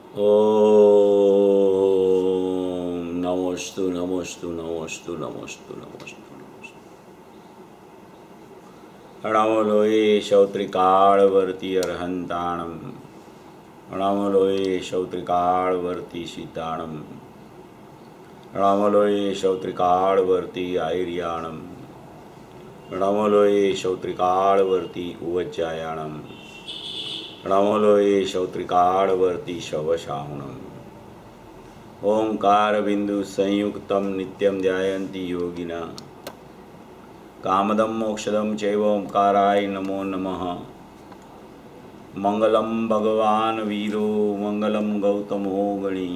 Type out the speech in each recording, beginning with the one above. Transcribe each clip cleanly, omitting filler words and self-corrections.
ओम नमोस्तु नमोस्तु नमोस्तु नमोस्तु नमोस्तु नमोस्तु। नमो लोये शौत्रिकालवर्ती अर्हंताणम। नमो लोये शौत्रिकालवर्ती सीताणम। नमो लोये शौत्रिकालवर्ती आयर्याणम। नमो लोये शौत्रिकालवर्ती उवज्जायाणम। नमो लोये शौत्रिकालवर्ती शवशाहुणम। ओंकार बिंदु संयुक्तम नित्यं ध्यायन्ति योगिना। कामदं मोक्षदं चैव ओंकाराय नमो नमः। मंगलम भगवान वीरो मंगलम गौतमो गणी।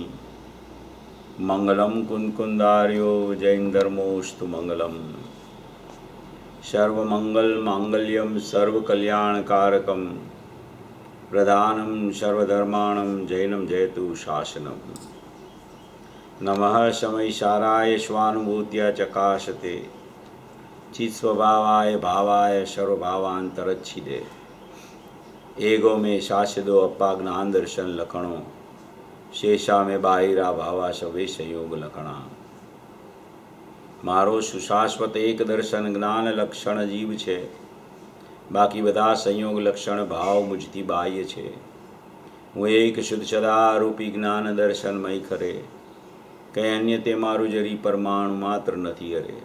मंगलम कुंकुंदार्यो जैनधर्मोस्तु मंगलम। सर्वमंगल मांगल्यम सर्वकल्याणकारकम। प्रधानम सर्वधर्माणं जैनम जयतु शासनम। नमः शमैशाराय स्वानुभूत्या चकाशते। चित्स्वभावाय भावाय सर्वभावांतरच्छिदे। एगो में शास्यदो अप्पा ज्ञान दर्शन लखणों। शेषा में बाहिरा भावा सवे संयोग लखणा। मारो सुशाश्वत एक दर्शन ज्ञान लक्षण जीव छे। बाकी बधा संयोग लक्षण भाव मुझती बाह्य छे। હું એક શુદ્ધ સદારૂપી જ્ઞાન દર્શનમય ખરે। કંઈ અન્ય તે મારું જરી પરમાણુ માત્ર નથી અરે।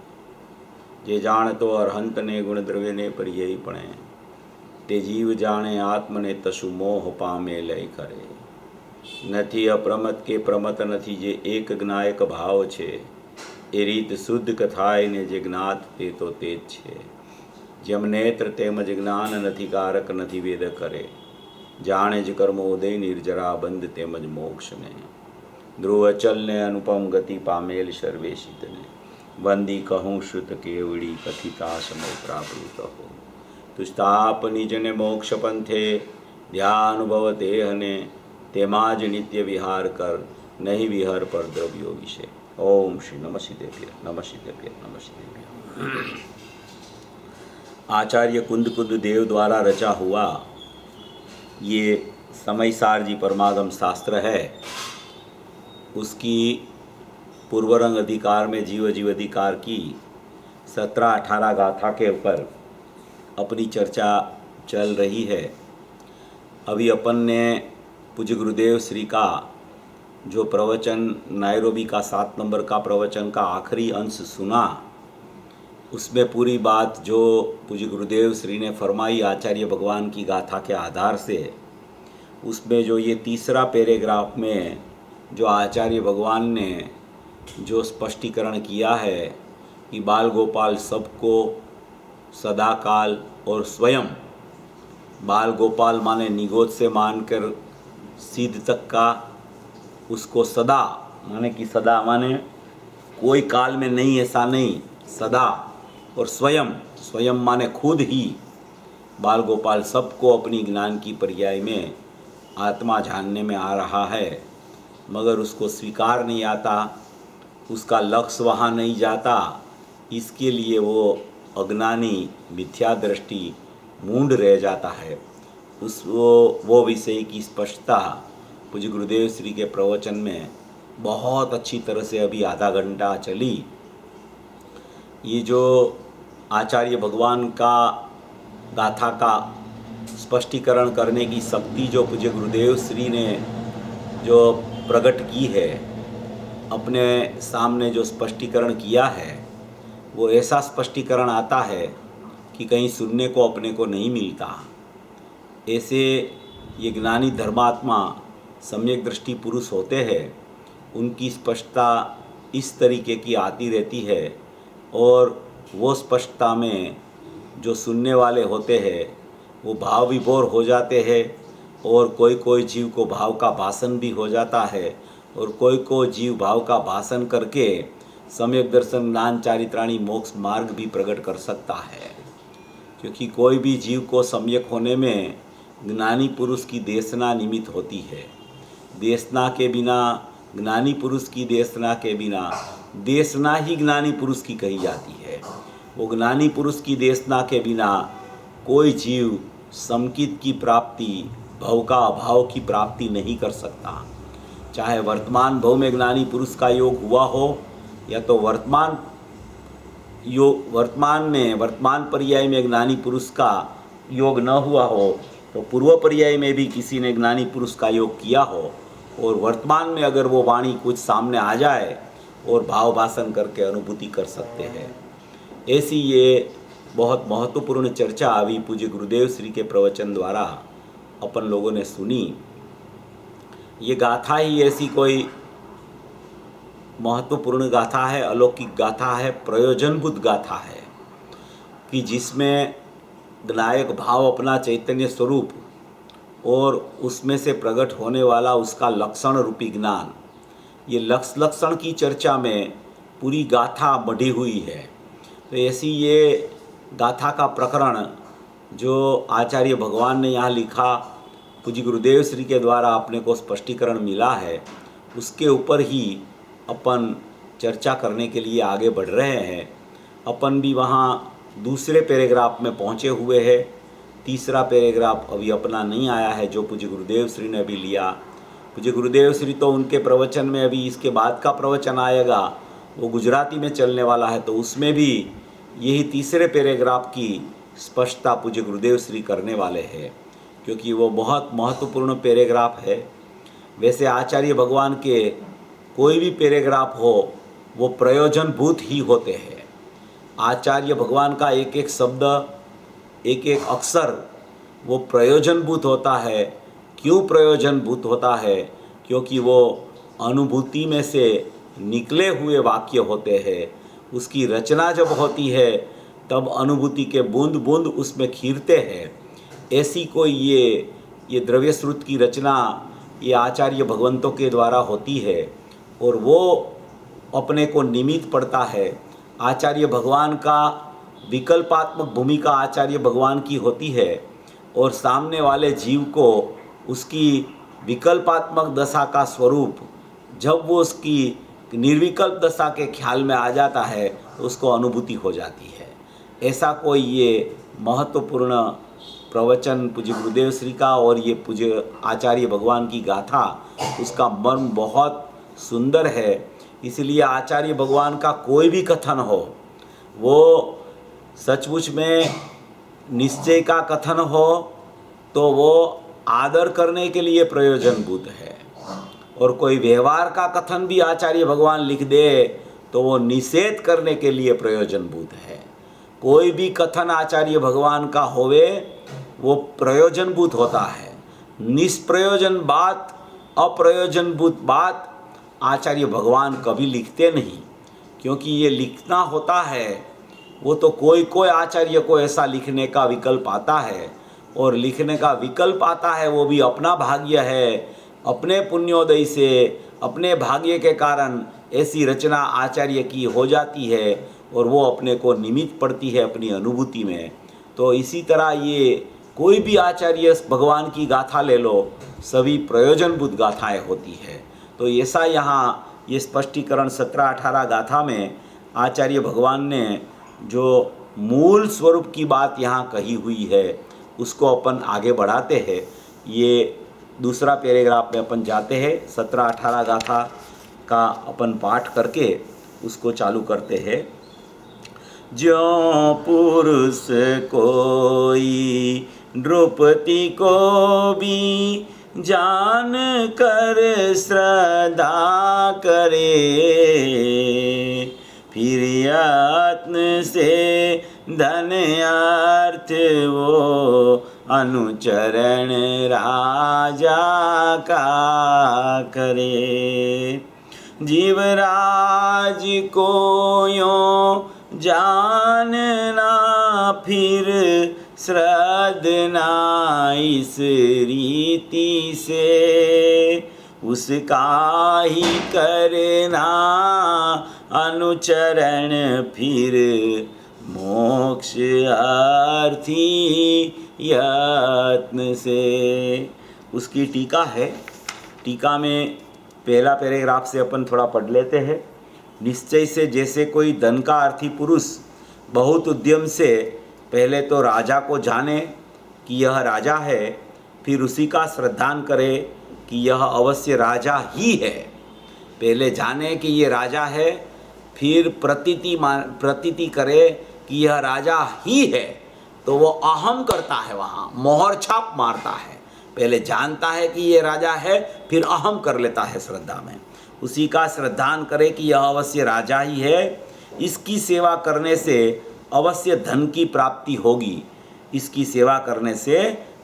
જે જાણતો અરહંતને ગુણદ્રવ્યને પર્યાયપણે। તે જીવ જાણે આત્મને તસુ મોહ પામે લય કરે। નથી અપ્રમત કે પ્રમત નથી જે એક જ્ઞાયક ભાવ છે। એ રીત શુદ્ધ કથાય ને જે જ્ઞાત તે તો તે જ છે। જેમ નેત્ર તેમજ જ્ઞાન નથી કારક નથી વેદ કરે। जाने ज कर्मोदय निर्जरा बंद तेमज मोक्ष ने। ध्रुव अचल ने अनुपम गति पामेल सर्वेशित ने। वंदी कहूँ श्रुत केवड़ी कथिता समो प्रावृत हो। तुस्ताप निज ने मोक्ष पंथे ध्यानुभव देह ने। तेमाज नित्य विहार कर नहीं विहर पर द्रव्यो विषय। ओम श्री नमः सिद्धेभ्य नमः सिद्धेभ्य नमः सिद्धेभ्य। आचार्य कुंद कुंद देव द्वारा रचा हुआ ये समयसार जी परमागम शास्त्र है। उसकी पूर्वरंग अधिकार में जीव जीव अधिकार की 17-18 गाथा के ऊपर अपनी चर्चा चल रही है। अभी अपन ने पूज्य गुरुदेव श्री का जो प्रवचन नायरोबी का 7 नंबर का प्रवचन का आखिरी अंश सुना। उसमें पूरी बात जो पूज्य गुरुदेव श्री ने फरमाई आचार्य भगवान की गाथा के आधार से, उसमें जो ये तीसरा पैराग्राफ में जो आचार्य भगवान ने जो स्पष्टीकरण किया है कि बाल गोपाल सबको सदाकाल और स्वयं बाल गोपाल माने निगोद से मानकर सिद्ध तक का, उसको सदा माने कि सदा माने कोई काल में नहीं, ऐसा नहीं, सदा। और स्वयं स्वयं माने खुद ही बाल गोपाल सबको अपनी ज्ञान की पर्याय में आत्मा जानने में आ रहा है, मगर उसको स्वीकार नहीं आता, उसका लक्ष्य वहाँ नहीं जाता। इसके लिए वो अज्ञानी मिथ्या दृष्टि मूंड रह जाता है। वो विषय की स्पष्टता पूज्य गुरुदेव श्री के प्रवचन में बहुत अच्छी तरह से अभी आधा घंटा चली। ये जो आचार्य भगवान का गाथा का स्पष्टीकरण करने की शक्ति जो पूज्य गुरुदेव श्री ने जो प्रकट की है, अपने सामने जो स्पष्टीकरण किया है, वो ऐसा स्पष्टीकरण आता है कि कहीं सुनने को अपने को नहीं मिलता। ऐसे ये ज्ञानी धर्मात्मा सम्यक दृष्टि पुरुष होते हैं, उनकी स्पष्टता इस तरीके की आती रहती है। और वो स्पष्टता में जो सुनने वाले होते हैं वो भाव विभोर हो जाते हैं। और कोई कोई जीव को भाव का भाषण भी हो जाता है, और कोई को जीव भाव का भाषण करके सम्यक दर्शन ज्ञान चारित्राणी मोक्ष मार्ग भी प्रकट कर सकता है। क्योंकि कोई भी जीव को सम्यक होने में ज्ञानी पुरुष की देशना निमित्त होती है। देशना के बिना, ज्ञानी पुरुष की देशना के बिना देशना ही ज्ञानी पुरुष की कही जाती है। वो ज्ञानी पुरुष की देशना के बिना कोई जीव समकित की प्राप्ति, भव का अभाव की प्राप्ति नहीं कर सकता। चाहे वर्तमान भव में ज्ञानी पुरुष का योग हुआ हो या तो वर्तमान पर्याय में ज्ञानी पुरुष का योग न हुआ हो, तो पूर्व पर्याय में भी किसी ने ज्ञानी पुरुष का योग किया हो, और वर्तमान में अगर वो वाणी कुछ सामने आ जाए और भाव भाषण करके अनुभूति कर सकते हैं। ऐसी ये बहुत महत्वपूर्ण चर्चा अभी पूज्य गुरुदेव श्री के प्रवचन द्वारा अपन लोगों ने सुनी। ये गाथा ही ऐसी कोई महत्वपूर्ण गाथा है, अलौकिक गाथा है, प्रयोजनभूत गाथा है कि जिसमें नायक भाव अपना चैतन्य स्वरूप और उसमें से प्रकट होने वाला उसका लक्षण रूपी ज्ञान, ये लक्षण की चर्चा में पूरी गाथा बढ़ी हुई है। तो ऐसी ये गाथा का प्रकरण जो आचार्य भगवान ने यहाँ लिखा, पूज्य गुरुदेव श्री के द्वारा अपने को स्पष्टीकरण मिला है, उसके ऊपर ही अपन चर्चा करने के लिए आगे बढ़ रहे हैं। अपन भी वहाँ दूसरे पैराग्राफ में पहुँचे हुए हैं। तीसरा पैराग्राफ अभी अपना नहीं आया है जो पूज्य गुरुदेव श्री ने अभी लिया। पूज्य गुरुदेव श्री तो उनके प्रवचन में अभी इसके बाद का प्रवचन आएगा, वो गुजराती में चलने वाला है, तो उसमें भी यही तीसरे पैराग्राफ की स्पष्टता पूज्य गुरुदेव श्री करने वाले हैं, क्योंकि वो बहुत महत्वपूर्ण पैराग्राफ है। वैसे आचार्य भगवान के कोई भी पैराग्राफ हो वो प्रयोजनभूत ही होते हैं। आचार्य भगवान का एक एक शब्द, एक एक अक्षर वो प्रयोजनभूत होता है। क्यों प्रयोजनभूत होता है? क्योंकि वो अनुभूति में से निकले हुए वाक्य होते हैं। उसकी रचना जब होती है तब अनुभूति के बूंद बूंद उसमें खीरते हैं। ऐसी कोई ये द्रव्य स्रोत की रचना ये आचार्य भगवंतों के द्वारा होती है, और वो अपने को निमित्त पड़ता है। आचार्य भगवान का विकल्पात्मक भूमिका आचार्य भगवान की होती है, और सामने वाले जीव को उसकी विकल्पात्मक दशा का स्वरूप जब वो उसकी निर्विकल्प दशा के ख्याल में आ जाता है तो उसको अनुभूति हो जाती है। ऐसा कोई ये महत्वपूर्ण प्रवचन पूज्य गुरुदेव श्री का और ये पूज्य आचार्य भगवान की गाथा, उसका मर्म बहुत सुंदर है। इसलिए आचार्य भगवान का कोई भी कथन हो वो सचमुच में निश्चय का कथन हो तो वो आदर करने के लिए प्रयोजनभूत है, और कोई व्यवहार का कथन भी आचार्य भगवान लिख दे तो वो निषेध करने के लिए प्रयोजनभूत है। कोई भी कथन आचार्य भगवान का होवे वो प्रयोजनभूत होता है। निष्प्रयोजन बात, अप्रयोजनभूत बात आचार्य भगवान कभी लिखते नहीं, क्योंकि ये लिखना होता है वो तो कोई आचार्य को ऐसा लिखने का विकल्प आता है, और लिखने का विकल्प आता है वो भी अपना भाग्य है। अपने पुण्योदय से, अपने भाग्य के कारण ऐसी रचना आचार्य की हो जाती है, और वो अपने को निमित्त पड़ती है अपनी अनुभूति में। तो इसी तरह ये कोई भी आचार्य भगवान की गाथा ले लो, सभी प्रयोजनभूत गाथाएं होती है। तो ऐसा यहाँ ये स्पष्टीकरण 17-18 गाथा में आचार्य भगवान ने जो मूल स्वरूप की बात यहाँ कही हुई है उसको अपन आगे बढ़ाते हैं। ये दूसरा पैराग्राफ में अपन जाते हैं, 17-18 गाथा का अपन पाठ करके उसको चालू करते हैं। ज्यों पुरुष कोई द्रौपदी को भी जान कर श्रद्धा करे, फिर यत्न से धन अर्थ वो अनुचरण राजा का करे। जीवराज को यों जानना फिर श्रद्धना इस रीति से, उसका ही करना अनुचरण फिर मोक्ष अर्थी यत्न से। उसकी टीका है। टीका में पहला पैराग्राफ से अपन थोड़ा पढ़ लेते हैं। निश्चय से जैसे कोई धन का अर्थी पुरुष बहुत उद्यम से पहले तो राजा को जाने कि यह राजा है, फिर उसी का श्रद्धान करे कि यह अवश्य राजा ही है, पहले जाने कि ये राजा है, फिर प्रतीति करे कि यह राजा ही है, तो वो अहम करता है, वहाँ मोहर छाप मारता है। पहले जानता है कि ये राजा है, फिर अहम कर लेता है श्रद्धा में। उसी का श्रद्धान करे कि यह अवश्य राजा ही है, इसकी सेवा करने से अवश्य धन की प्राप्ति होगी, इसकी सेवा करने से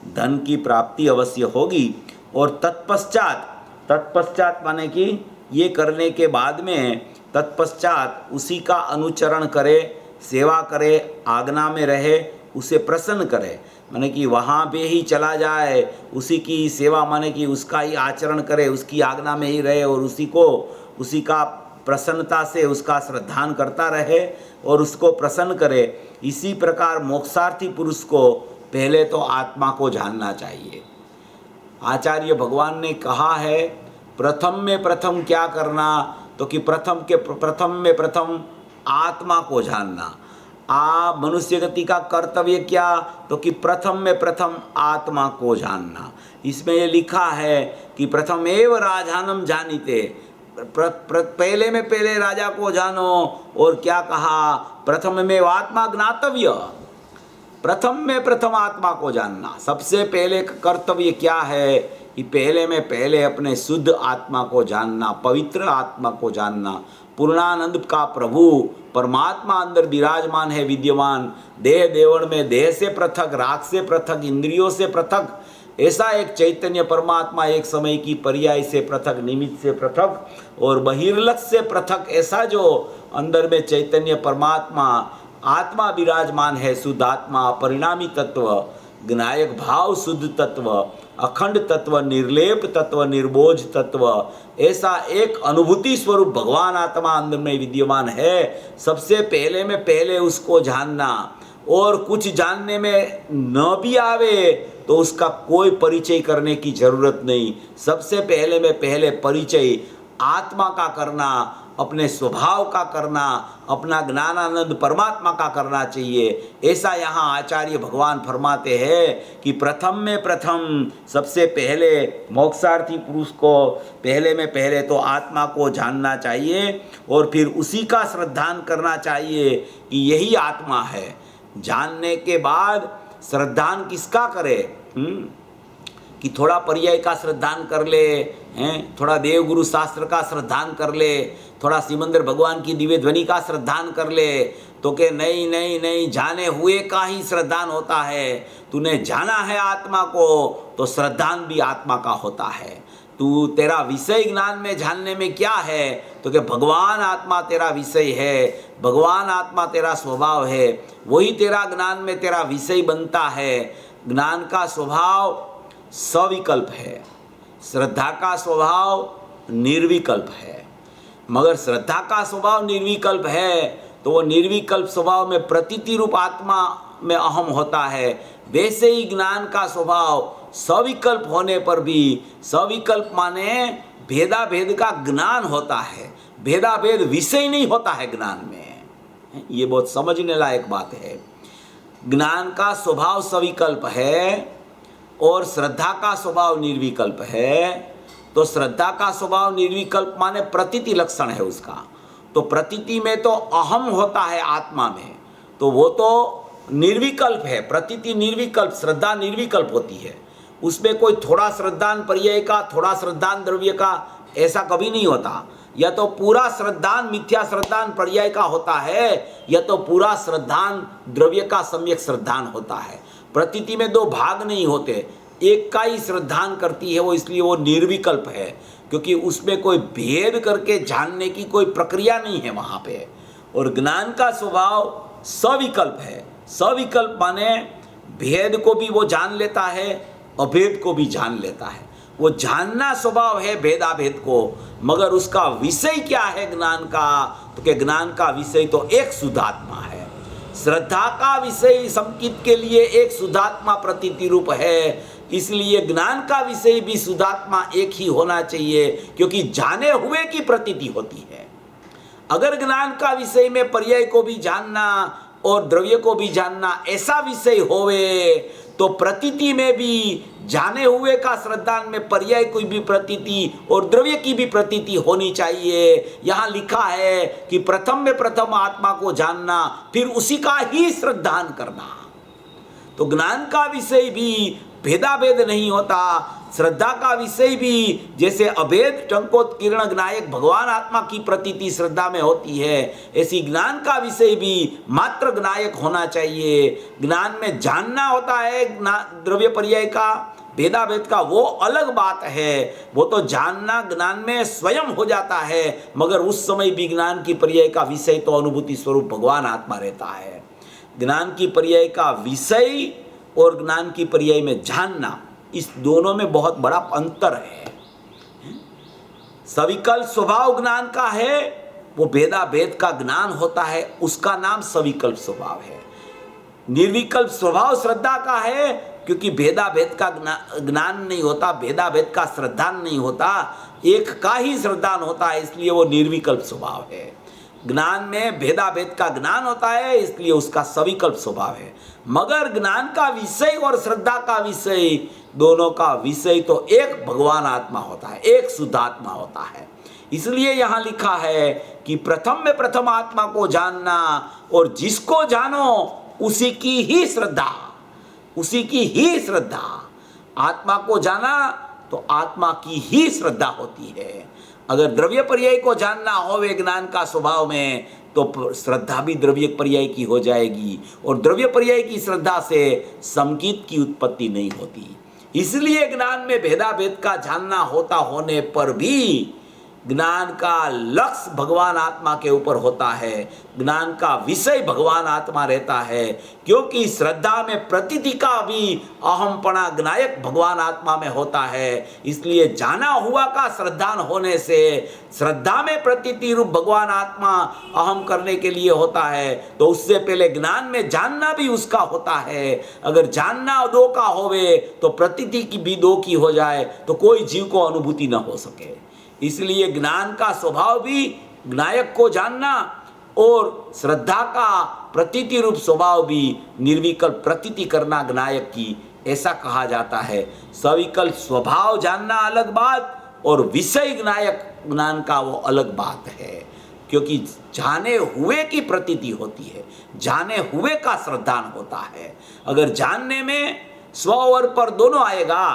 धन की प्राप्ति अवश्य होगी। और तत्पश्चात माने कि ये करने के बाद में तत्पश्चात उसी का अनुचरण करे, सेवा करे, आज्ञा में रहे, उसे प्रसन्न करे, माने कि वहाँ पे ही चला जाए, उसी की सेवा माने कि उसका ही आचरण करे, उसकी आज्ञा में ही रहे और उसी का प्रसन्नता से उसका श्रद्धान करता रहे और उसको प्रसन्न करे। इसी प्रकार मोक्षार्थी पुरुष को पहले तो आत्मा को जानना चाहिए। आचार्य भगवान ने कहा है प्रथम में प्रथम क्या करना, तो कि प्रथम में प्रथम आत्मा को जानना। मनुष्य गति का कर्तव्य क्या, तो कि प्रथम में प्रथम आत्मा को जानना। इसमें ये लिखा है कि प्रथम एव राजानम जानीते, पहले में पहले राजा को जानो। और क्या कहा, प्रथम में आत्मा ज्ञातव्य, प्रथम में प्रथम आत्मा को जानना। सबसे पहले कर्तव्य क्या है कि पहले में पहले अपने शुद्ध आत्मा को जानना, पवित्र आत्मा को जानना। पूर्णानंद का प्रभु परमात्मा अंदर विराजमान है, विद्यमान, देह देवण में, देह से पृथक, राग से पृथक, इंद्रियों से पृथक, ऐसा एक चैतन्य परमात्मा एक समय की पर्याय से पृथक, निमित्त से पृथक और बहिर्लक्ष्य से पृथक, ऐसा जो अंदर में चैतन्य परमात्मा आत्मा विराजमान है, शुद्ध आत्मा, परिणामी तत्व, ज्ञायक भाव, शुद्ध तत्व, अखंड तत्व, निर्लेप तत्व, निर्बोझ तत्व, ऐसा एक अनुभूति स्वरूप भगवान आत्मा अंदर में विद्यमान है। सबसे पहले में पहले उसको जानना, और कुछ जानने में न भी आवे तो उसका कोई परिचय करने की जरूरत नहीं। सबसे पहले में पहले परिचय आत्मा का करना, अपने स्वभाव का करना, अपना ज्ञानानंद परमात्मा का करना चाहिए। ऐसा यहाँ आचार्य भगवान फरमाते हैं कि प्रथम में प्रथम, सबसे पहले मोक्षार्थी पुरुष को पहले में पहले तो आत्मा को जानना चाहिए और फिर उसी का श्रद्धान करना चाहिए कि यही आत्मा है। जानने के बाद श्रद्धान किसका करे, कि थोड़ा पर्याय का श्रद्धान कर ले, थोड़ा देवगुरु शास्त्र का श्रद्धान कर ले, थोड़ा सिमंदर भगवान की दिव्य ध्वनि का श्रद्धान कर ले, तो के नहीं नहीं नहीं, जाने हुए का ही श्रद्धान होता है। तूने जाना है आत्मा को तो श्रद्धान भी आत्मा का होता है। तू तेरा विषय ज्ञान में जानने में क्या है, तो कि भगवान आत्मा तेरा विषय है, भगवान आत्मा तेरा स्वभाव है, वही तेरा ज्ञान में तेरा विषय बनता है। ज्ञान का स्वभाव सविकल्प है, श्रद्धा का स्वभाव निर्विकल्प है। मगर श्रद्धा का स्वभाव निर्विकल्प है तो वो निर्विकल्प स्वभाव में प्रतीति रूप आत्मा में अहम होता है। वैसे ही ज्ञान का स्वभाव सविकल्प होने पर भी, सविकल्प माने भेदा भेद का ज्ञान होता है, भेदा भेद विषय नहीं होता है ज्ञान में। ये बहुत समझने लायक बात है। ज्ञान का स्वभाव सविकल्प है और श्रद्धा का स्वभाव निर्विकल्प है। तो श्रद्धा का स्वभाव निर्विकल्प माने प्रतीति लक्षण है उसका, तो प्रतीति में तो अहम होता है आत्मा में, तो वो तो निर्विकल्प है। प्रतीति निर्विकल्प, श्रद्धा निर्विकल्प होती है। उसमें कोई थोड़ा श्रद्धान पर्याय का, थोड़ा श्रद्धान द्रव्य का, ऐसा कभी नहीं होता। या तो पूरा श्रद्धान मिथ्या श्रद्धान पर्याय का होता है, या तो पूरा श्रद्धान द्रव्य का सम्यक श्रद्धान होता है। प्रतीति में दो भाग नहीं होते, एक का ही श्रद्धान करती है वो, इसलिए वो निर्विकल्प है, क्योंकि उसमें कोई भेद करके जानने की कोई प्रक्रिया नहीं है वहाँ पे। और ज्ञान का स्वभाव सविकल्प है। सविकल्प माने भेद को भी वो जान लेता है, अभेद को भी जान लेता है। वो जानना स्वभाव है भेदाभेद को, मगर उसका विषय क्या है ज्ञान का, तो कि ज्ञान का विषय तो एक शुद्धात्मा है। श्रद्धा का विषय संकित के लिए एक शुद्धात्मा प्रतीति रूप है, इसलिए ज्ञान का विषय भी शुद्धात्मा एक ही होना चाहिए, क्योंकि जाने हुए की प्रतीति होती है। अगर ज्ञान का विषय में पर्याय को भी जानना और द्रव्य को भी जानना ऐसा विषय होवे, तो प्रतीति में भी जाने हुए का श्रद्धान में पर्याय कोई भी प्रतीति और द्रव्य की भी प्रतीति होनी चाहिए। यहाँ लिखा है कि प्रथम में प्रथम आत्मा को जानना, फिर उसी का ही श्रद्धान करना। तो ज्ञान का विषय भी भेदाभेद नहीं होता, श्रद्धा का विषय भी जैसे अभेद टंकोत्कीर्ण ज्ञायक भगवान आत्मा की प्रतीति श्रद्धा में होती है, ऐसी ज्ञान का विषय भी मात्र ज्ञायक होना चाहिए। ज्ञान में जानना होता है द्रव्य पर्याय का, भेदाभेद का वो अलग बात है, वो तो जानना ज्ञान में स्वयं हो जाता है, मगर उस समय भी ज्ञान की पर्याय का विषय तो अनुभूति स्वरूप भगवान आत्मा रहता है। ज्ञान की पर्याय का विषय और ज्ञान की पर्याय में जानना, इस दोनों में बहुत बड़ा अंतर है। सविकल्प स्वभाव ज्ञान का है, वो भेदाभेद का ज्ञान होता है, उसका नाम सविकल्प स्वभाव है। निर्विकल्प स्वभाव श्रद्धा का है, क्योंकि भेदाभेद का ज्ञान नहीं होता, भेदाभेद का श्रद्धान नहीं होता, एक का ही श्रद्धान होता है, इसलिए वो निर्विकल्प स्वभाव है। ज्ञान में भेदाभेद का ज्ञान होता है, इसलिए उसका सविकल्प स्वभाव है। मगर ज्ञान का विषय और श्रद्धा का विषय, दोनों का विषय तो एक भगवान आत्मा होता है, एक शुद्ध आत्मा होता है। इसलिए यहाँ लिखा है कि प्रथम में प्रथम आत्मा को जानना, और जिसको जानो उसी की ही श्रद्धा, उसी की ही श्रद्धा। आत्मा को जाना तो आत्मा की ही श्रद्धा होती है। अगर द्रव्य पर्याय को जानना हो वे ज्ञान का स्वभाव में, तो श्रद्धा भी द्रव्य पर्याय की हो जाएगी, और द्रव्य पर्याय की श्रद्धा से समकित की उत्पत्ति नहीं होती। इसलिए ज्ञान में भेदाभेद का जानना होता होने पर भी ज्ञान का लक्ष्य भगवान आत्मा के ऊपर होता है, ज्ञान का विषय भगवान आत्मा रहता है, क्योंकि श्रद्धा में प्रतीति का भी अहमपणा ज्ञायक भगवान आत्मा में होता है। इसलिए जाना हुआ का श्रद्धान होने से श्रद्धा में प्रतीति रूप भगवान आत्मा अहम करने के लिए होता है, तो उससे पहले ज्ञान में जानना भी उसका होता है। अगर जानना दो का होवे तो प्रतीति की भी दो की हो जाए, तो कोई जीव को अनुभूति न हो सके। इसलिए ज्ञान का स्वभाव भी ज्ञायक को जानना, और श्रद्धा का प्रतीति रूप स्वभाव भी निर्विकल्प प्रतीति करना ज्ञायक की, ऐसा कहा जाता है। सविकल्प स्वभाव जानना अलग बात, और विषय ज्ञायक ज्ञान का वो अलग बात है, क्योंकि जाने हुए की प्रतीति होती है, जाने हुए का श्रद्धान होता है। अगर जानने में स्व और पर दोनों आएगा,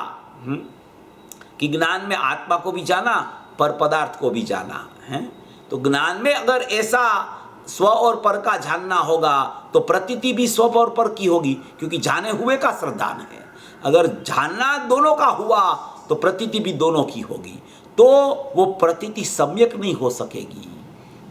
कि ज्ञान में आत्मा को भी जाना, पर पदार्थ को भी जाना है, तो ज्ञान में अगर ऐसा स्व और पर का जानना होगा तो प्रतीति भी स्व और पर की होगी, क्योंकि जाने हुए का श्रद्धान है। अगर जानना दोनों का हुआ तो प्रतीति भी दोनों की होगी, तो वो प्रतीति सम्यक नहीं हो सकेगी।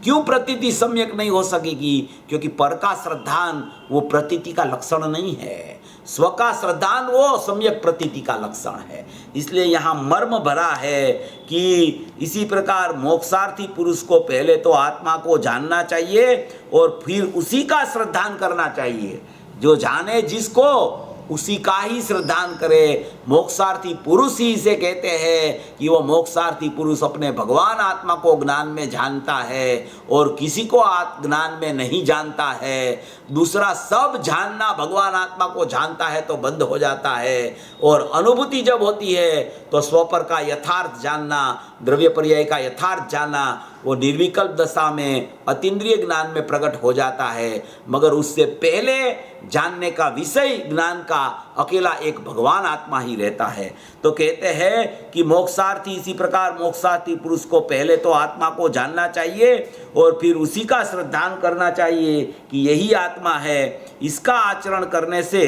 क्यों प्रतीति सम्यक नहीं हो सकेगी? क्योंकि पर का श्रद्धान वो प्रतीति का लक्षण नहीं है, स्व का श्रद्धान वो सम्यक प्रतीति का लक्षण है। इसलिए यहाँ मर्म भरा है कि इसी प्रकार मोक्षार्थी पुरुष को पहले तो आत्मा को जानना चाहिए और फिर उसी का श्रद्धान करना चाहिए। जो जाने जिसको उसी का ही श्रद्धान करे। मोक्षार्थी पुरुष ही इसे कहते हैं कि वो मोक्षार्थी पुरुष अपने भगवान आत्मा को ज्ञान में जानता है और किसी को ज्ञान में नहीं जानता है। दूसरा सब जानना भगवान आत्मा को जानता है तो बंद हो जाता है, और अनुभूति जब होती है तो स्वपर का यथार्थ जानना, द्रव्य पर्याय का यथार्थ जानना, वो निर्विकल्प दशा में अतीन्द्रिय ज्ञान में प्रकट हो जाता है। मगर उससे पहले जानने का विषय ज्ञान का अकेला एक भगवान आत्मा ही रहता है। तो कहते हैं कि मोक्षार्थी इसी प्रकार मोक्षार्थी पुरुष को पहले तो आत्मा को जानना चाहिए और फिर उसी का श्रद्धान करना चाहिए कि यही आत्मा है। इसका आचरण करने से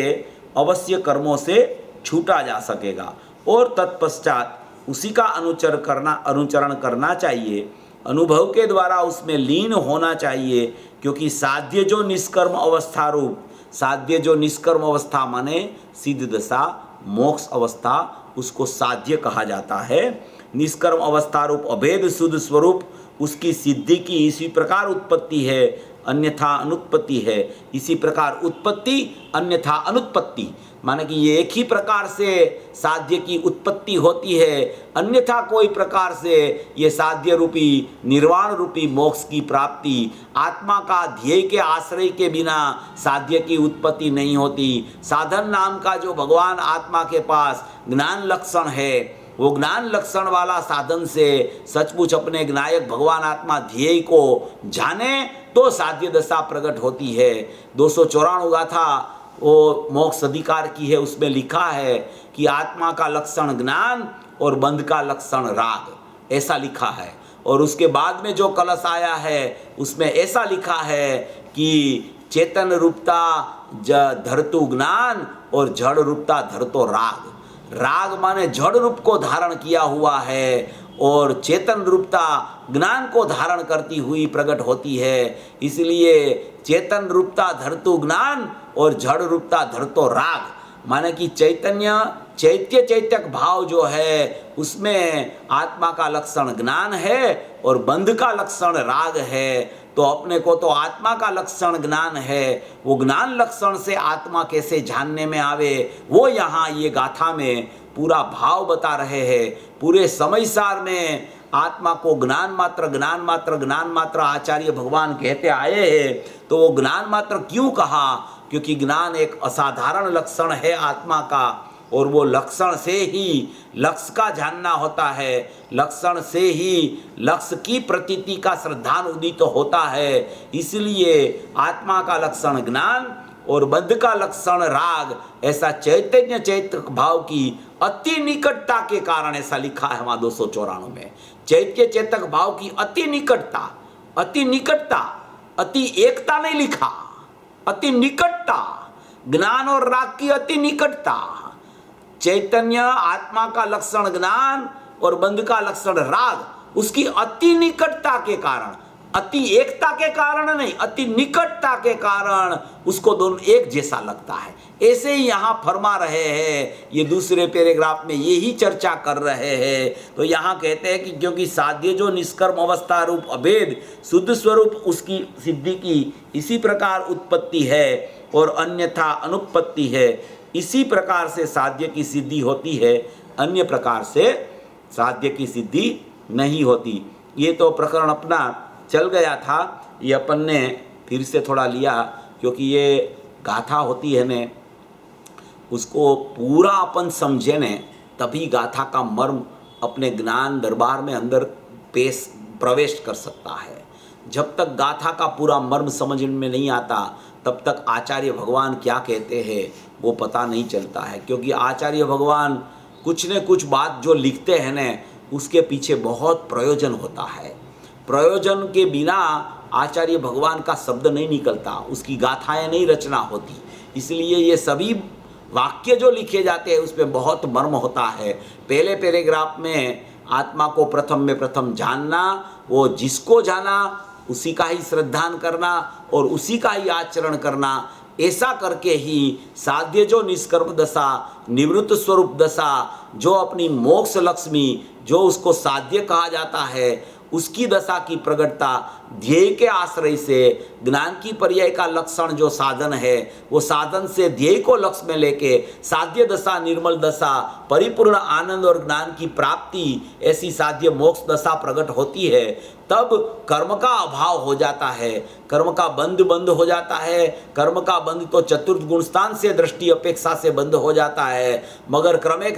अवश्य कर्मों से छूटा जा सकेगा और तत्पश्चात उसी का अनुचरण करना चाहिए। अनुभव के द्वारा उसमें लीन होना चाहिए, क्योंकि साध्य जो निष्कर्म अवस्था रूप, साध्य जो निष्कर्म अवस्था माने सिद्ध दशा मोक्ष अवस्था, उसको साध्य कहा जाता है। निष्कर्म अवस्था रूप अभेद शुद्ध स्वरूप उसकी सिद्धि की इसी प्रकार उत्पत्ति है अन्यथा अनुत्पत्ति है, इसी प्रकार उत्पत्ति अन्यथा अनुत्पत्ति, माने कि ये एक ही प्रकार से साध्य की उत्पत्ति होती है, अन्यथा कोई प्रकार से ये साध्य रूपी निर्वाण रूपी मोक्ष की प्राप्ति, आत्मा का ध्येय के आश्रय के बिना साध्य की उत्पत्ति नहीं होती। साधन नाम का जो भगवान आत्मा के पास ज्ञान लक्षण है, वो ज्ञान लक्षण वाला साधन से सचमुच अपने ज्ञायक भगवान आत्मा ध्येय को जाने तो साध्य दशा प्रकट होती है। 294 गाथा वो मोक्ष अधिकार की है, उसमें लिखा है कि आत्मा का लक्षण ज्ञान और बंध का लक्षण राग, ऐसा लिखा है। और उसके बाद में जो कलश आया है उसमें ऐसा लिखा है कि चेतन रूपता धरतु ज्ञान और जड़ रूपता धरतो राग। राग माने जड़ रूप को धारण किया हुआ है और चेतन रूपता ज्ञान को धारण करती हुई प्रकट होती है। इसलिए चेतन रूपता धरतु ज्ञान और जड़ रूपता धरतो राग, माने कि चैतन्य चैत्यक भाव जो है उसमें आत्मा का लक्षण ज्ञान है और बंध का लक्षण राग है। तो अपने को तो आत्मा का लक्षण ज्ञान है, वो ज्ञान लक्षण से आत्मा कैसे जानने में आवे, वो यहाँ ये गाथा में पूरा भाव बता रहे हैं। पूरे समय सार में आत्मा को ज्ञान मात्र आचार्य भगवान कहते आए हैं। तो वो ज्ञान मात्र क्यों कहा? क्योंकि ज्ञान एक असाधारण लक्षण है आत्मा का, और वो लक्षण से ही लक्ष्य का जानना होता है, लक्षण से ही लक्ष्य की प्रतीति का श्रद्धान उदित तो होता है। इसलिए आत्मा का लक्षण ज्ञान और बद्ध का लक्षण राग, ऐसा चैतन्य चैतक भाव की अति निकटता के कारण ऐसा लिखा है वहाँ 294 में। चैत्य चेतक भाव की अति निकटता, अति एकता नहीं लिखा, अति निकटता, ज्ञान और राग की अति निकटता। चैतन्य आत्मा का लक्षण ज्ञान और बंध का लक्षण राग, उसकी अति निकटता के कारण, अति एकता के कारण नहीं, अति निकटता के कारण उसको दोनों एक जैसा लगता है। ऐसे ही यहाँ फरमा रहे हैं, ये दूसरे पैराग्राफ में यही चर्चा कर रहे हैं। तो यहाँ कहते हैं कि क्योंकि साध्य जो निष्कर्म अवस्था रूप अभेद शुद्ध स्वरूप उसकी सिद्धि की इसी प्रकार उत्पत्ति है और अन्यथा अनुत्पत्ति है, इसी प्रकार से साध्य की सिद्धि होती है, अन्य प्रकार से साध्य की सिद्धि नहीं होती। ये तो प्रकरण अपना चल गया था, ये अपन ने फिर से थोड़ा लिया क्योंकि ये गाथा होती है ने, उसको पूरा अपन समझे ने तभी गाथा का मर्म अपने ज्ञान दरबार में अंदर प्रवेश कर सकता है। जब तक गाथा का पूरा मर्म समझ में नहीं आता तब तक आचार्य भगवान क्या कहते हैं वो पता नहीं चलता है। क्योंकि आचार्य भगवान कुछ न कुछ बात जो लिखते हैं न, उसके पीछे बहुत प्रयोजन होता है। प्रयोजन के बिना आचार्य भगवान का शब्द नहीं निकलता, उसकी गाथाएं नहीं रचना होती। इसलिए ये सभी वाक्य जो लिखे जाते हैं उसमें बहुत मर्म होता है। पहले पैराग्राफ में आत्मा को प्रथम में प्रथम जानना, वो जिसको जाना उसी का ही श्रद्धान करना और उसी का ही आचरण करना, ऐसा करके ही साध्य जो निष्कर्म दशा, निवृत्त स्वरूप दशा, जो अपनी मोक्ष लक्ष्मी, जो उसको साध्य कहा जाता है, उसकी दशा की प्रगटता ध्येय के आश्रय से ज्ञान की पर्याय का लक्षण जो साधन है, वो साधन से ध्येय को लक्ष्य में लेके साध्य दशा, निर्मल दशा, परिपूर्ण आनंद और ज्ञान की प्राप्ति, ऐसी साध्य मोक्ष दशा प्रकट होती है। तब कर्म का अभाव हो जाता है, कर्म का बंद हो जाता है। कर्म का बंद तो चतुर्थ गुण स्थान से दृष्टि अपेक्षा से बंद हो जाता है, मगर क्रमे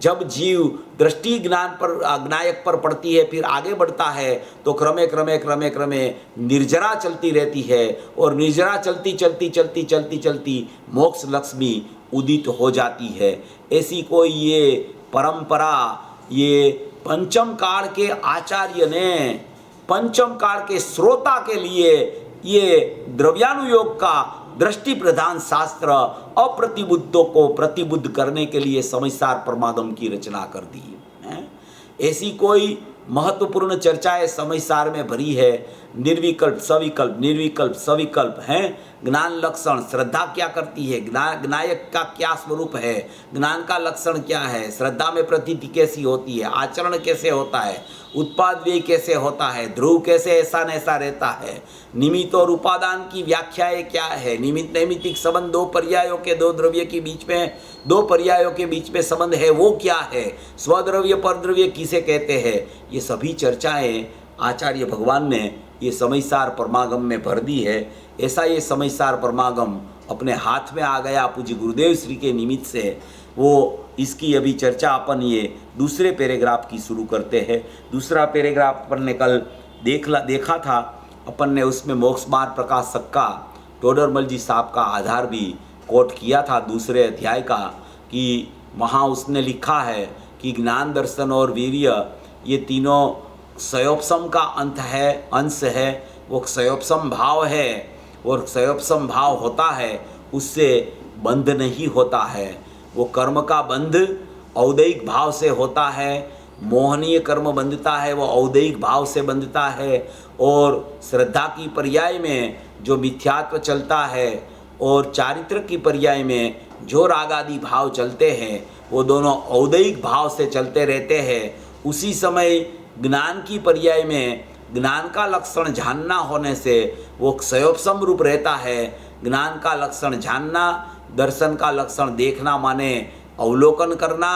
जब जीव दृष्टि ज्ञान पर ज्ञायक पर पड़ती है, फिर आगे बढ़ता है, तो क्रमे निर्जरा चलती रहती है और निर्जरा चलती मोक्ष लक्ष्मी उदित हो जाती है। ऐसी कोई ये परंपरा ये पंचम काल के आचार्य ने, पंचम काल के श्रोता के लिए ये द्रव्यानुयोग का दृष्टि प्रधान शास्त्र अप्रतिबुद्धों को प्रतिबुद्ध करने के लिए समयसार परमागम की रचना कर दी है। ऐसी कोई महत्वपूर्ण चर्चाएं समय सार में भरी है। निर्विकल्प सविकल्प, निर्विकल्प सविकल्प हैं। ज्ञान लक्षण, श्रद्धा क्या करती है, ज्ञायक का क्या स्वरूप है, ज्ञान का लक्षण क्या है, श्रद्धा में प्रतीति कैसी होती है, आचरण कैसे होता है, उत्पाद व्यय कैसे होता है, ध्रुव कैसे ऐसा नैसा रहता है, निमित्त और उपादान की व्याख्याएं क्या है, निमित्त नैमित्तिक संबंध, दो पर्यायों के दो द्रव्य के बीच में, दो पर्यायों के बीच में संबंध है वो क्या है, स्वद्रव्य परद्रव्य किसे कहते हैं, ये सभी चर्चाएं आचार्य भगवान ने ये समयसार परमागम में भर दी है। ऐसा ये समयसार परमागम अपने हाथ में आ गया पूज्य गुरुदेव श्री के निमित्त से। वो इसकी अभी चर्चा अपन ये दूसरे पैराग्राफ की शुरू करते हैं। दूसरा पैराग्राफ अपन ने कल देखा था, अपन ने उसमें मोक्ष मार्ग प्रकाशक का टोडरमल जी साहब का आधार भी कोट किया था दूसरे अध्याय का, कि वहाँ उसने लिखा है कि ज्ञान दर्शन और वीर्य ये तीनों क्षयोपशम का अंश है। वो क्षयोपशम भाव है और क्षयोपशम भाव होता है, उससे बंध नहीं होता है। वो कर्म का बंध औदैहिक भाव से होता है, मोहनीय कर्म बंधता है वो औदैहिक भाव से बंधता है, और श्रद्धा की पर्याय में जो मिथ्यात्व चलता है और चारित्र की पर्याय में जो राग आदि भाव चलते हैं वो दोनों औदैहिक भाव से चलते रहते हैं। उसी समय ज्ञान की पर्याय में ज्ञान का लक्षण जानना होने से वो क्षयोपशम रूप रहता है। ज्ञान का लक्षण जानना, दर्शन का लक्षण देखना माने अवलोकन करना,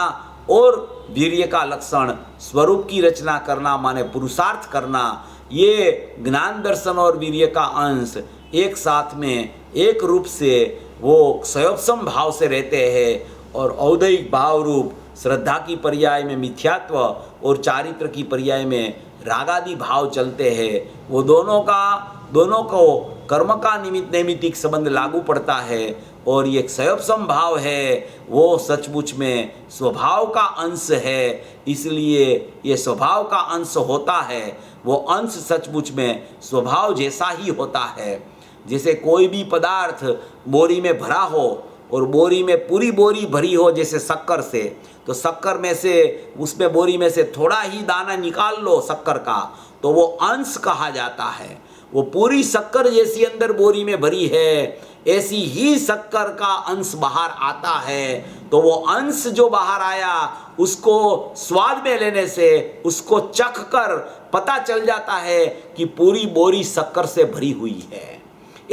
और वीर्य का लक्षण स्वरूप की रचना करना माने पुरुषार्थ करना। ये ज्ञान दर्शन और वीर्य का अंश एक साथ में एक रूप से वो क्षयोपशम भाव से रहते हैं, और औदैहिक भाव रूप श्रद्धा की पर्याय में मिथ्यात्व और चारित्र की पर्याय में रागादि भाव चलते हैं। वो दोनों को कर्म का निमित्त नैमित्तिक संबंध लागू पड़ता है, और ये क्षयोपशम भाव है वो सचमुच में स्वभाव का अंश है। इसलिए ये स्वभाव का अंश होता है, वो अंश सचमुच में स्वभाव जैसा ही होता है। जैसे कोई भी पदार्थ बोरी में भरा हो और बोरी में पूरी बोरी भरी हो, जैसे शक्कर से, तो शक्कर में से उसमें बोरी में से थोड़ा ही दाना निकाल लो शक्कर का, तो वो अंश कहा जाता है। वो पूरी शक्कर जैसी अंदर बोरी में भरी है, ऐसी ही शक्कर का अंश बाहर आता है। तो वो अंश जो बाहर आया उसको स्वाद में लेने से, उसको चख कर पता चल जाता है कि पूरी बोरी शक्कर से भरी हुई है।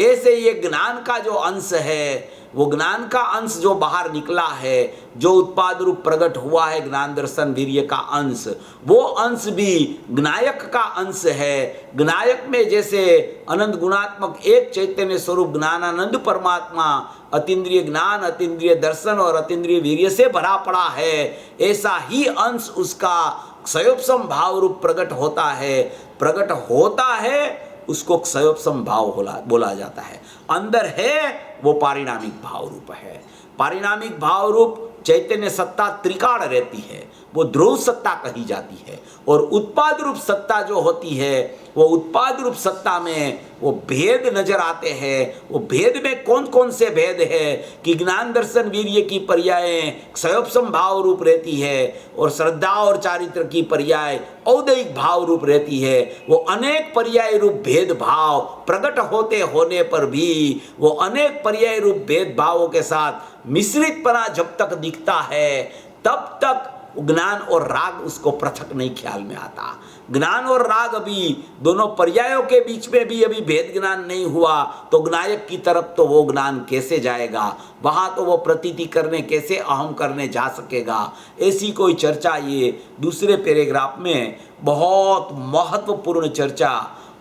ऐसे ये ज्ञान का जो अंश है, वो ज्ञान का अंश जो बाहर निकला है, जो उत्पाद रूप प्रकट हुआ है ज्ञान दर्शन वीर्य का अंश, वो अंश भी ज्ञायक का अंश है। ज्ञायक में जैसे अनंत गुणात्मक एक चैतन्य स्वरूप ज्ञानानंद परमात्मा अतीन्द्रिय ज्ञान, अतीन्द्रिय दर्शन और अतीन्द्रिय वीर्य से भरा पड़ा है, ऐसा ही अंश उसका क्षयोपशम भाव रूप प्रकट होता है। प्रकट होता है उसको क्षयोपशम भाव बोला जाता है। अंदर है वो पारिणामिक भाव रूप है। पारिणामिक भाव रूप चैतन्य सत्ता त्रिकाण रहती है, वो ध्रुव सत्ता कही जाती है। और उत्पाद रूप सत्ता जो होती है, वो उत्पाद रूप सत्ता में वो भेद नजर आते हैं। वो भेद में कौन कौन से भेद है कि ज्ञान दर्शन वीर्य की पर्यायें क्षयोपशम भाव रूप रहती है, और श्रद्धा और चारित्र की पर्याय औदैहिक भाव रूप रहती है। वो अनेक पर्याय रूप भेद भाव प्रकट होते होने पर भी वो अनेक पर्याय रूप भेद भावों के साथ मिश्रितपना जब तक दिखता है, तब तक ज्ञान और राग उसको पृथक नहीं ख्याल में आता। ज्ञान और राग अभी दोनों पर्यायों के बीच में भी अभी भेद ज्ञान नहीं हुआ, तो ज्ञायक की तरफ तो वो ज्ञान कैसे जाएगा, वहां तो वो प्रतीति करने कैसे अहम करने जा सकेगा। ऐसी कोई चर्चा ये दूसरे पैराग्राफ में बहुत महत्वपूर्ण चर्चा,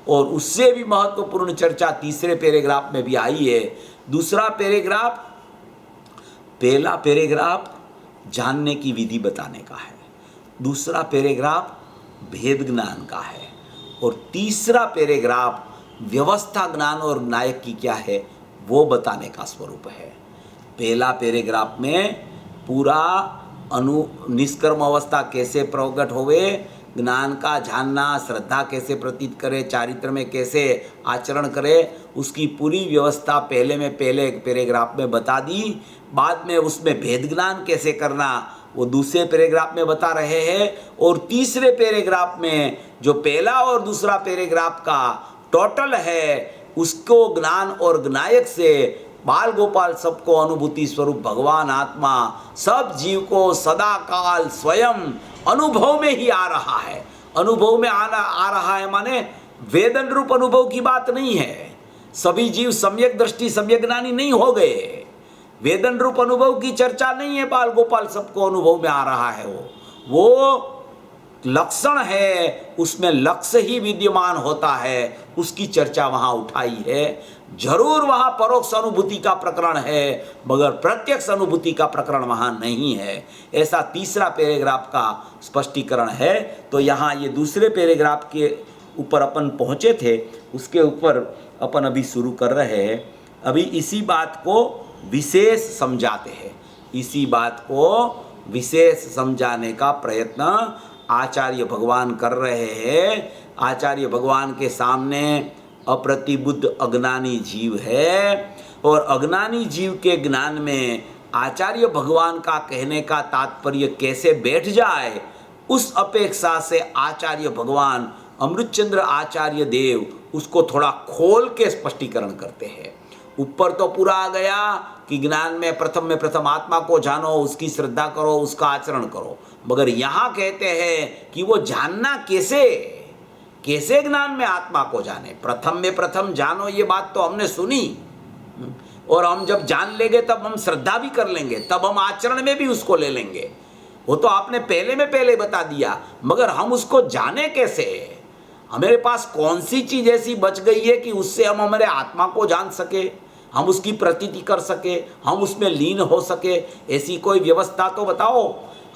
और उससे भी महत्वपूर्ण चर्चा तीसरे पैराग्राफ में भी आई है। दूसरा पैराग्राफ, पहला पैराग्राफ जानने की विधि बताने का है, दूसरा पैराग्राफ भेद ज्ञान का है, और तीसरा पैराग्राफ व्यवस्था ज्ञान और नायक की क्या है वो बताने का स्वरूप है। पहला पैराग्राफ में पूरा निष्कर्म अवस्था कैसे प्रकट होवे, ज्ञान का जानना, श्रद्धा कैसे प्रतीत करे, चारित्र में कैसे आचरण करे, उसकी पूरी व्यवस्था पहले एक पैराग्राफ में बता दी। बाद में उसमें भेद ज्ञान कैसे करना वो दूसरे पैराग्राफ में बता रहे हैं। और तीसरे पैराग्राफ में जो पहला और दूसरा पैराग्राफ का टोटल है, उसको ज्ञान और ज्ञायक से बाल गोपाल सबको अनुभूति स्वरूप भगवान आत्मा सब जीव को सदा काल स्वयं अनुभव में ही आ रहा है। अनुभव में आ रहा है माने वेदन रूप अनुभव की बात नहीं है। सभी जीव सम्यक दृष्टि सम्यक ज्ञानी नहीं हो गए। वेदन रूप अनुभव की चर्चा नहीं है। बाल गोपाल सबको अनुभव में आ रहा है। वो लक्षण है, उसमें लक्ष्य ही विद्यमान होता है, उसकी चर्चा वहां उठाई है। जरूर वहां परोक्ष अनुभूति का प्रकरण है, मगर प्रत्यक्ष अनुभूति का प्रकरण वहां नहीं है। ऐसा तीसरा पैराग्राफ का स्पष्टीकरण है। तो यहाँ ये दूसरे पैराग्राफ के ऊपर अपन पहुंचे थे, उसके ऊपर अपन अभी शुरू कर रहे हैं। अभी इसी बात को विशेष समझाते हैं। इसी बात को विशेष समझाने का प्रयत्न आचार्य भगवान कर रहे हैं। आचार्य भगवान के सामने अप्रतिबुद्ध अज्ञानी जीव है, और अज्ञानी जीव के ज्ञान में आचार्य भगवान का कहने का तात्पर्य कैसे बैठ जाए, उस अपेक्षा से आचार्य भगवान अमृतचंद्र आचार्य देव उसको थोड़ा खोल के स्पष्टीकरण करते हैं। ऊपर तो पूरा आ गया कि ज्ञान में प्रथम आत्मा को जानो, उसकी श्रद्धा करो, उसका आचरण करो, मगर यहाँ कहते हैं कि वो जानना कैसे ज्ञान में आत्मा को जाने। प्रथम जानो, ये बात तो हमने सुनी, और हम जब जान लेंगे तब हम श्रद्धा भी कर लेंगे, तब हम आचरण में भी उसको ले लेंगे। वो तो आपने पहले बता दिया, मगर हम उसको जाने कैसे? हमारे पास कौन सी चीज ऐसी बच गई है कि उससे हम हमारे आत्मा को जान सके, हम उसकी प्रतीति कर सके, हम उसमें लीन हो सके? ऐसी कोई व्यवस्था तो बताओ।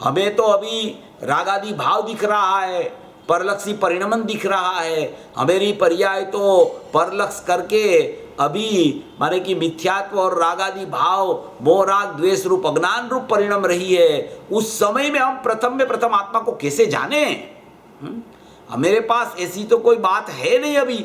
हमें तो अभी रागादि भाव दिख रहा है, परलक्षी परिणमन दिख रहा है। हमारी पर्याय तो परलक्ष करके अभी माने कि मिथ्यात्व और रागादि भाव मोह राग द्वेष रूप अज्ञान रूप परिणम रही है। उस समय में हम प्रथम आत्मा को कैसे जाने? हमारे पास ऐसी तो कोई बात है नहीं अभी,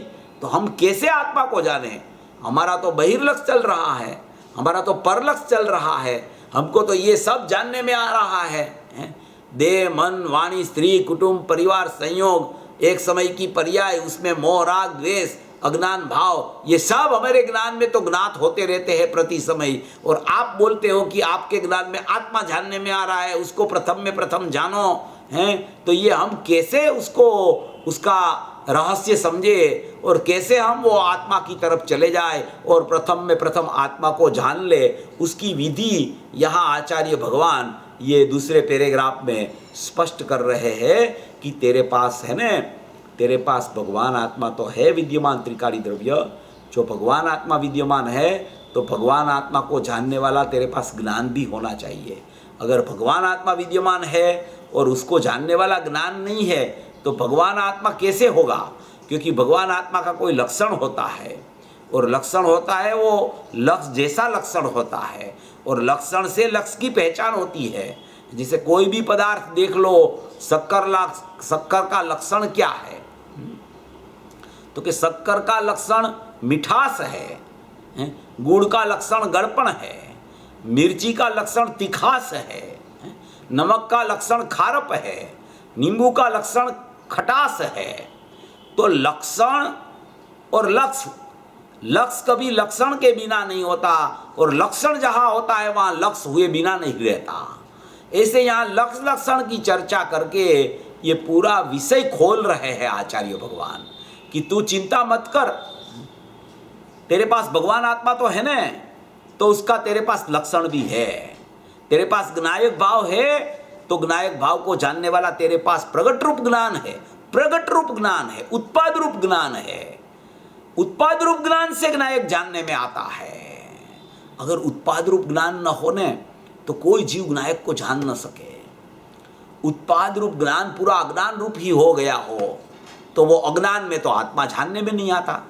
तो हम कैसे आत्मा को जाने? हमारा तो बहिर्लक्ष्य चल रहा है, हमारा तो परलक्ष्य चल रहा है। हमको तो ये सब जानने में आ रहा है। देह मन वाणी स्त्री कुटुंब परिवार संयोग, एक समय की पर्याय, उसमें मोह राग द्वेष अज्ञान भाव, ये सब हमारे ज्ञान में तो ज्ञात होते रहते हैं प्रति समय। और आप बोलते हो कि आपके ज्ञान में आत्मा जानने में आ रहा है, उसको प्रथम जानो हैं। तो ये हम कैसे उसका रहस्य समझे, और कैसे हम वो आत्मा की तरफ चले जाए और प्रथम आत्मा को जान ले? उसकी विधि यहाँ आचार्य भगवान ये दूसरे पैराग्राफ में स्पष्ट कर रहे हैं कि तेरे पास है न, तेरे पास भगवान आत्मा तो है विद्यमान त्रिकाली द्रव्य। जो भगवान आत्मा विद्यमान है, तो भगवान आत्मा को जानने वाला तेरे पास ज्ञान भी होना चाहिए। अगर भगवान आत्मा विद्यमान है और उसको जानने वाला ज्ञान नहीं है, तो भगवान आत्मा कैसे होगा? क्योंकि भगवान आत्मा का कोई लक्षण होता है, और लक्षण होता है वो लक्ष्य जैसा लक्षण होता है, और लक्षण से लक्ष्य की पहचान होती है। जैसे कोई भी पदार्थ देख लो, शक्कर का लक्षण क्या है? तो कि शक्कर का लक्षण मिठास है, गुड़ का लक्षण गड़पण है, मिर्ची का लक्षण तिखास है, नमक का लक्षण खारप है, नींबू का लक्षण खटास है। तो लक्षण और लक्ष्य कभी लक्षण के बिना नहीं होता, और लक्षण जहाँ होता है वहाँ लक्ष्य हुए बिना नहीं रहता। ऐसे यहाँ लक्ष्य लक्षण की चर्चा करके ये पूरा विषय खोल रहे हैं आचार्य भगवान कि तू चिंता मत कर, तेरे पास भगवान आत्मा तो है न, तो उसका तेरे पास लक्षण भी है। तेरे पास ज्ञायक भाव है, तो ज्ञायक भाव को जानने वाला तेरे पास प्रगट रूप ज्ञान है, प्रगट रूप ज्ञान है, उत्पाद रूप ज्ञान है। उत्पाद रूप ज्ञान से ज्ञायक जानने में आता है। अगर उत्पाद रूप ज्ञान न होने तो कोई जीव ज्ञायक को जान न सके। उत्पाद रूप ज्ञान पूरा अज्ञान रूप ही हो गया हो, तो वो अज्ञान में तो आत्मा जानने में नहीं आता।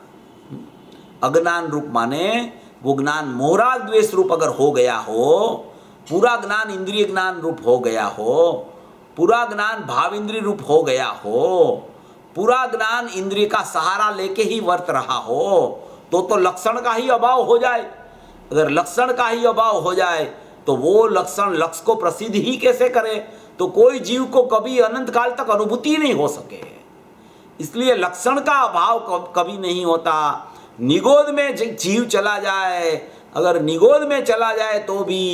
अज्ञान रूप माने वो ज्ञान मोहराग द्वेष रूप अगर हो गया हो, पूरा ज्ञान इंद्रिय ज्ञान रूप हो गया हो, पूरा ज्ञान भाव इंद्रिय रूप हो गया हो, पूरा ज्ञान इंद्रिय का सहारा लेके ही वर्त रहा हो, तो लक्षण का ही अभाव हो जाए। अगर लक्षण का ही अभाव हो जाए तो वो लक्षण लक्ष्य को प्रसिद्ध ही कैसे करे? तो कोई जीव को कभी अनंत काल तक अनुभूति नहीं हो सके। इसलिए लक्षण का अभाव कभी नहीं होता। निगोद में जीव चला जाए, अगर निगोद में चला जाए तो भी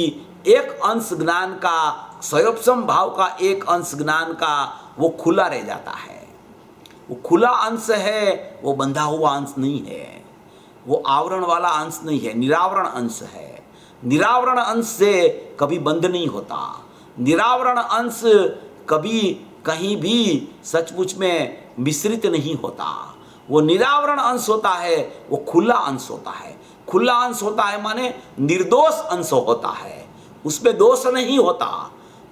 एक अंश ज्ञान का, स्वयं भाव का एक अंश ज्ञान का वो खुला रह जाता है। वो खुला अंश है, वो बंधा हुआ अंश नहीं है, वो आवरण वाला अंश नहीं है, निरावरण अंश है। निरावरण अंश से कभी बंध नहीं होता। निरावरण अंश कभी कहीं भी सचमुच में मिश्रित नहीं होता। वो निरावरण अंश होता है, वो खुला अंश होता है। खुला अंश होता है माने निर्दोष अंश होता है, उसमें दोष नहीं होता।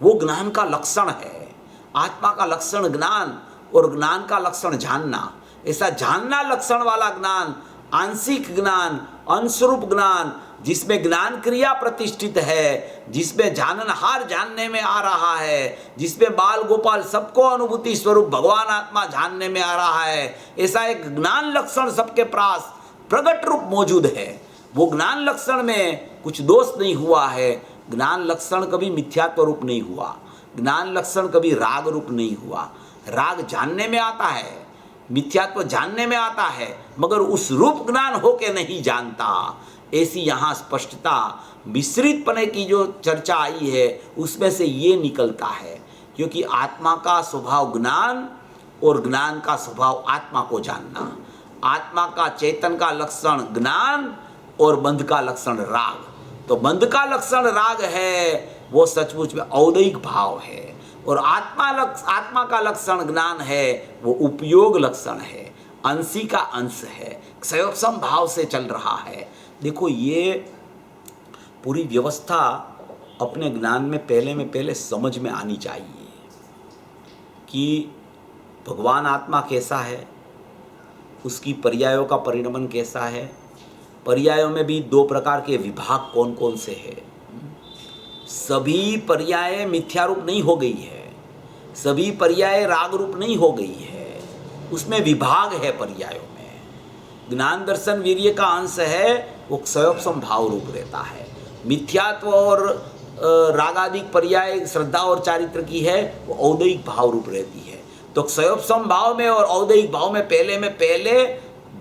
वो ज्ञान का लक्षण है। आत्मा का लक्षण ज्ञान और ज्ञान का लक्षण जानना। ऐसा जानना लक्षण वाला ज्ञान, आंशिक ज्ञान, अंशरूप ज्ञान, जिसमें ज्ञान क्रिया प्रतिष्ठित है, जिसमें जाननहार जानने में आ रहा है, जिसमें बाल गोपाल सबको अनुभूति स्वरूप भगवान आत्मा जानने में आ रहा है, ऐसा एक ज्ञान लक्षण सबके पास प्रगट रूप मौजूद है। वो ज्ञान लक्षण में कुछ दोष नहीं हुआ है। ज्ञान लक्षण कभी मिथ्यात्व रूप नहीं हुआ। ज्ञान लक्षण कभी राग रूप नहीं हुआ। राग जानने में आता है, मिथ्यात्व जानने में आता है, मगर उस रूप ज्ञान होके नहीं जानता। ऐसी यहाँ स्पष्टता मिश्रितपने की जो चर्चा आई है उसमें से ये निकलता है, क्योंकि आत्मा का स्वभाव ज्ञान और ज्ञान का स्वभाव आत्मा को जानना। आत्मा का चेतन का लक्षण ज्ञान और बंध का लक्षण राग। तो बंध का लक्षण राग है, वो सचमुच में औदैहिक भाव है, और आत्मा का लक्षण ज्ञान है, वो उपयोग लक्षण है, अंशी का अंश है, क्षयोपम भाव से चल रहा है। देखो, ये पूरी व्यवस्था अपने ज्ञान में पहले समझ में आनी चाहिए कि भगवान आत्मा कैसा है, उसकी पर्यायों का परिणमन कैसा है। पर्यायों में भी दो प्रकार के विभाग कौन कौन से हैं। सभी पर्याय मिथ्या रूप नहीं हो गई है, सभी पर्याय राग रूप नहीं हो गई है, उसमें विभाग है। पर्यायों में ज्ञान दर्शन वीर्य का अंश है, वो क्षयोपम भाव रूप रहता है। मिथ्यात्व और रागादिक पर्याय श्रद्धा और चारित्र की है, वो औदैहिक भाव रूप रहती है। तो क्षयोपम भाव में और औदैहिक भाव में पहले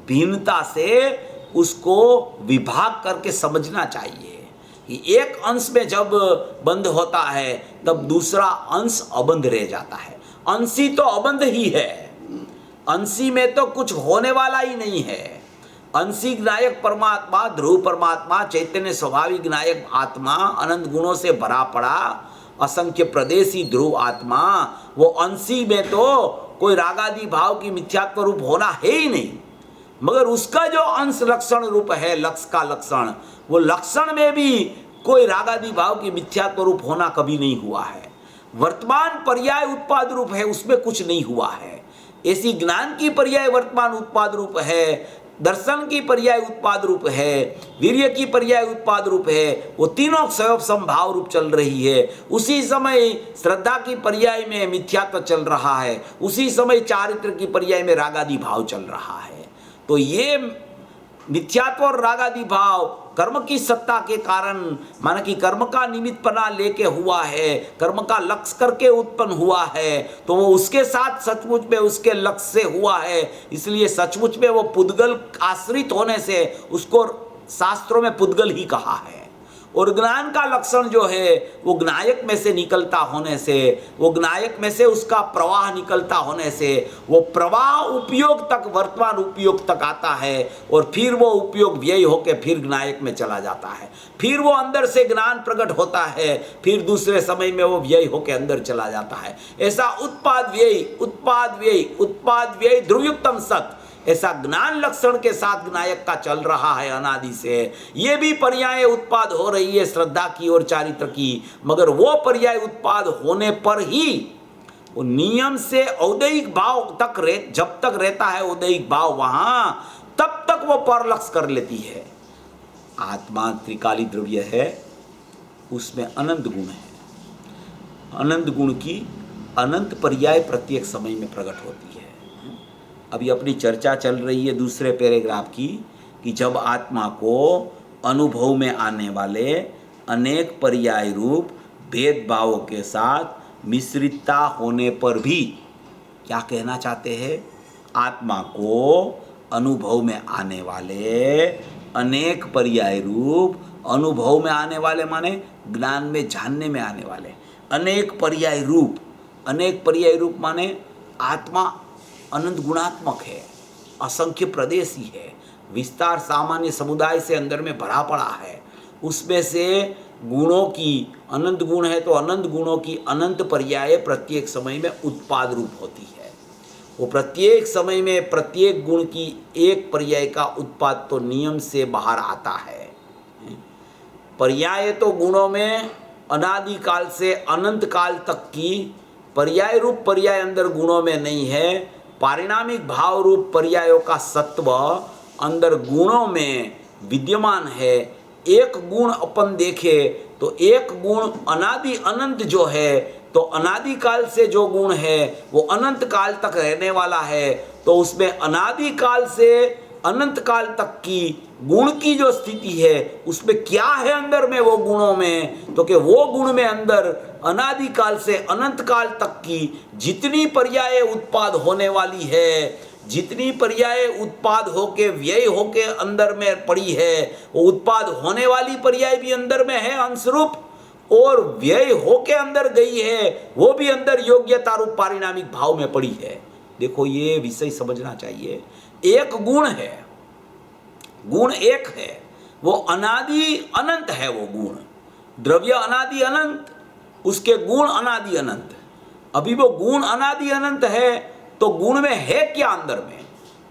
भिन्नता से उसको विभाग करके समझना चाहिए कि एक अंश में जब बंध होता है तब दूसरा अंश अबंध रह जाता है। अंशी तो अबंध ही है, अंशी में तो कुछ होने वाला ही नहीं है। अंशी नायक परमात्मा, ध्रुव परमात्मा, चैतन्य स्वाभाविक नायक आत्मा, अनंत गुणों से भरा पड़ा असंख्य प्रदेशी ध्रुव आत्मा, वो अंशी में तो कोई रागादि भाव की मिथ्यात्व रूप होना है ही नहीं। मगर उसका जो अंश लक्षण रूप है, लक्ष्य का लक्षण, वो लक्षण में भी कोई रागादि भाव की मिथ्यात्व रूप होना कभी नहीं हुआ है। वर्तमान पर्याय उत्पाद रूप है, उसमें कुछ नहीं हुआ है। ऐसी ज्ञान की पर्याय वर्तमान उत्पाद रूप है, दर्शन की पर्याय उत्पाद रूप है, वीर्य की पर्याय उत्पाद रूप है, वो तीनों क्षयोपम भाव रूप चल रही है। उसी समय श्रद्धा की पर्याय में मिथ्यात्व चल रहा है, उसी समय चारित्र की पर्याय में रागादि भाव चल रहा है। तो ये मिथ्यात्व और रागादि भाव कर्म की सत्ता के कारण, माना कि कर्म का निमित्तपना लेके हुआ है, कर्म का लक्ष्य करके उत्पन्न हुआ है, तो वो उसके साथ सचमुच में उसके लक्ष्य से हुआ है। इसलिए सचमुच में वो पुद्गल आश्रित होने से उसको शास्त्रों में पुद्गल ही कहा है। और ज्ञान का लक्षण जो है वो ज्ञायक में से निकलता होने से, वो ज्ञायक में से उसका प्रवाह निकलता होने से, वो प्रवाह उपयोग तक, वर्तमान उपयोग तक आता है, और फिर वो उपयोग व्यय होकर फिर ज्ञायक में चला जाता है। फिर वो अंदर से ज्ञान प्रकट होता है, फिर दूसरे समय में वो व्यय होकर अंदर चला जाता है। ऐसा उत्पाद व्यय, उत्पाद व्यय, उत्पाद व्यय ध्रुवयुक्तम सत, ऐसा ज्ञान लक्षण के साथ ज्ञायक का चल रहा है अनादि से। ये भी पर्याय उत्पाद हो रही है श्रद्धा की और चारित्र की, मगर वो पर्याय उत्पाद होने पर ही वो नियम से औदैहिक भाव तक जब तक रहता है औदैहिक भाव वहां, तब तक वो परलक्ष्य कर लेती है। आत्मा त्रिकाली द्रव्य है, उसमें अनंत गुण है। अनंत गुण की अनंत पर्याय प्रत्येक समय में प्रकट होती है। अभी अपनी चर्चा चल रही है दूसरे पैराग्राफ की, कि जब आत्मा को अनुभव में आने वाले अनेक पर्याय रूप भेदभावों के साथ मिश्रितता होने पर भी क्या कहना चाहते हैं? आत्मा को अनुभव में आने वाले अनेक पर्याय रूप, अनुभव में आने वाले माने ज्ञान में, जानने में आने वाले अनेक पर्याय रूप। अनेक पर्याय रूप माने आत्मा अनंत गुणात्मक है, असंख्य प्रदेशी है, विस्तार सामान्य समुदाय से अंदर में भरा पड़ा है। उसमें से गुणों की, अनंत गुण है तो अनंत गुणों की अनंत पर्याय प्रत्येक समय में उत्पाद रूप होती है। वो प्रत्येक समय में प्रत्येक गुण की एक पर्याय का उत्पाद तो नियम से बाहर आता है। पर्याय तो गुणों में अनादि काल से अनंत काल तक की पर्याय रूप पर्याय अंदर गुणों में नहीं है। पारिणामिक भाव रूप पर्यायों का सत्व अंदर गुणों में विद्यमान है। एक गुण अपन देखे तो एक गुण अनादि अनंत जो है, तो अनादि काल से जो गुण है वो अनंत काल तक रहने वाला है। तो उसमें अनादि काल से अनंत काल तक की गुण की जो स्थिति है उसमें क्या है अंदर में वो गुणों में, तो कि वो गुण में अंदर अनादि काल से अनंत काल तक की जितनी पर्याय उत्पाद होने वाली है, जितनी पर्याय उत्पाद होके व्यय होके अंदर में पड़ी है, वो उत्पाद होने वाली पर्याय भी अंदर में है अंशरूप, और व्यय होके अंदर गई है वो भी अंदर योग्यता रूप पारिणामिक भाव में पड़ी है। देखो ये विषय समझना चाहिए। एक गुण है, गुण एक है, वो अनादि अनंत है। वो गुण द्रव्य अनादि अनंत, उसके गुण अनादि अनंत। अभी वो गुण अनादि अनंत है तो गुण में है क्या अंदर में,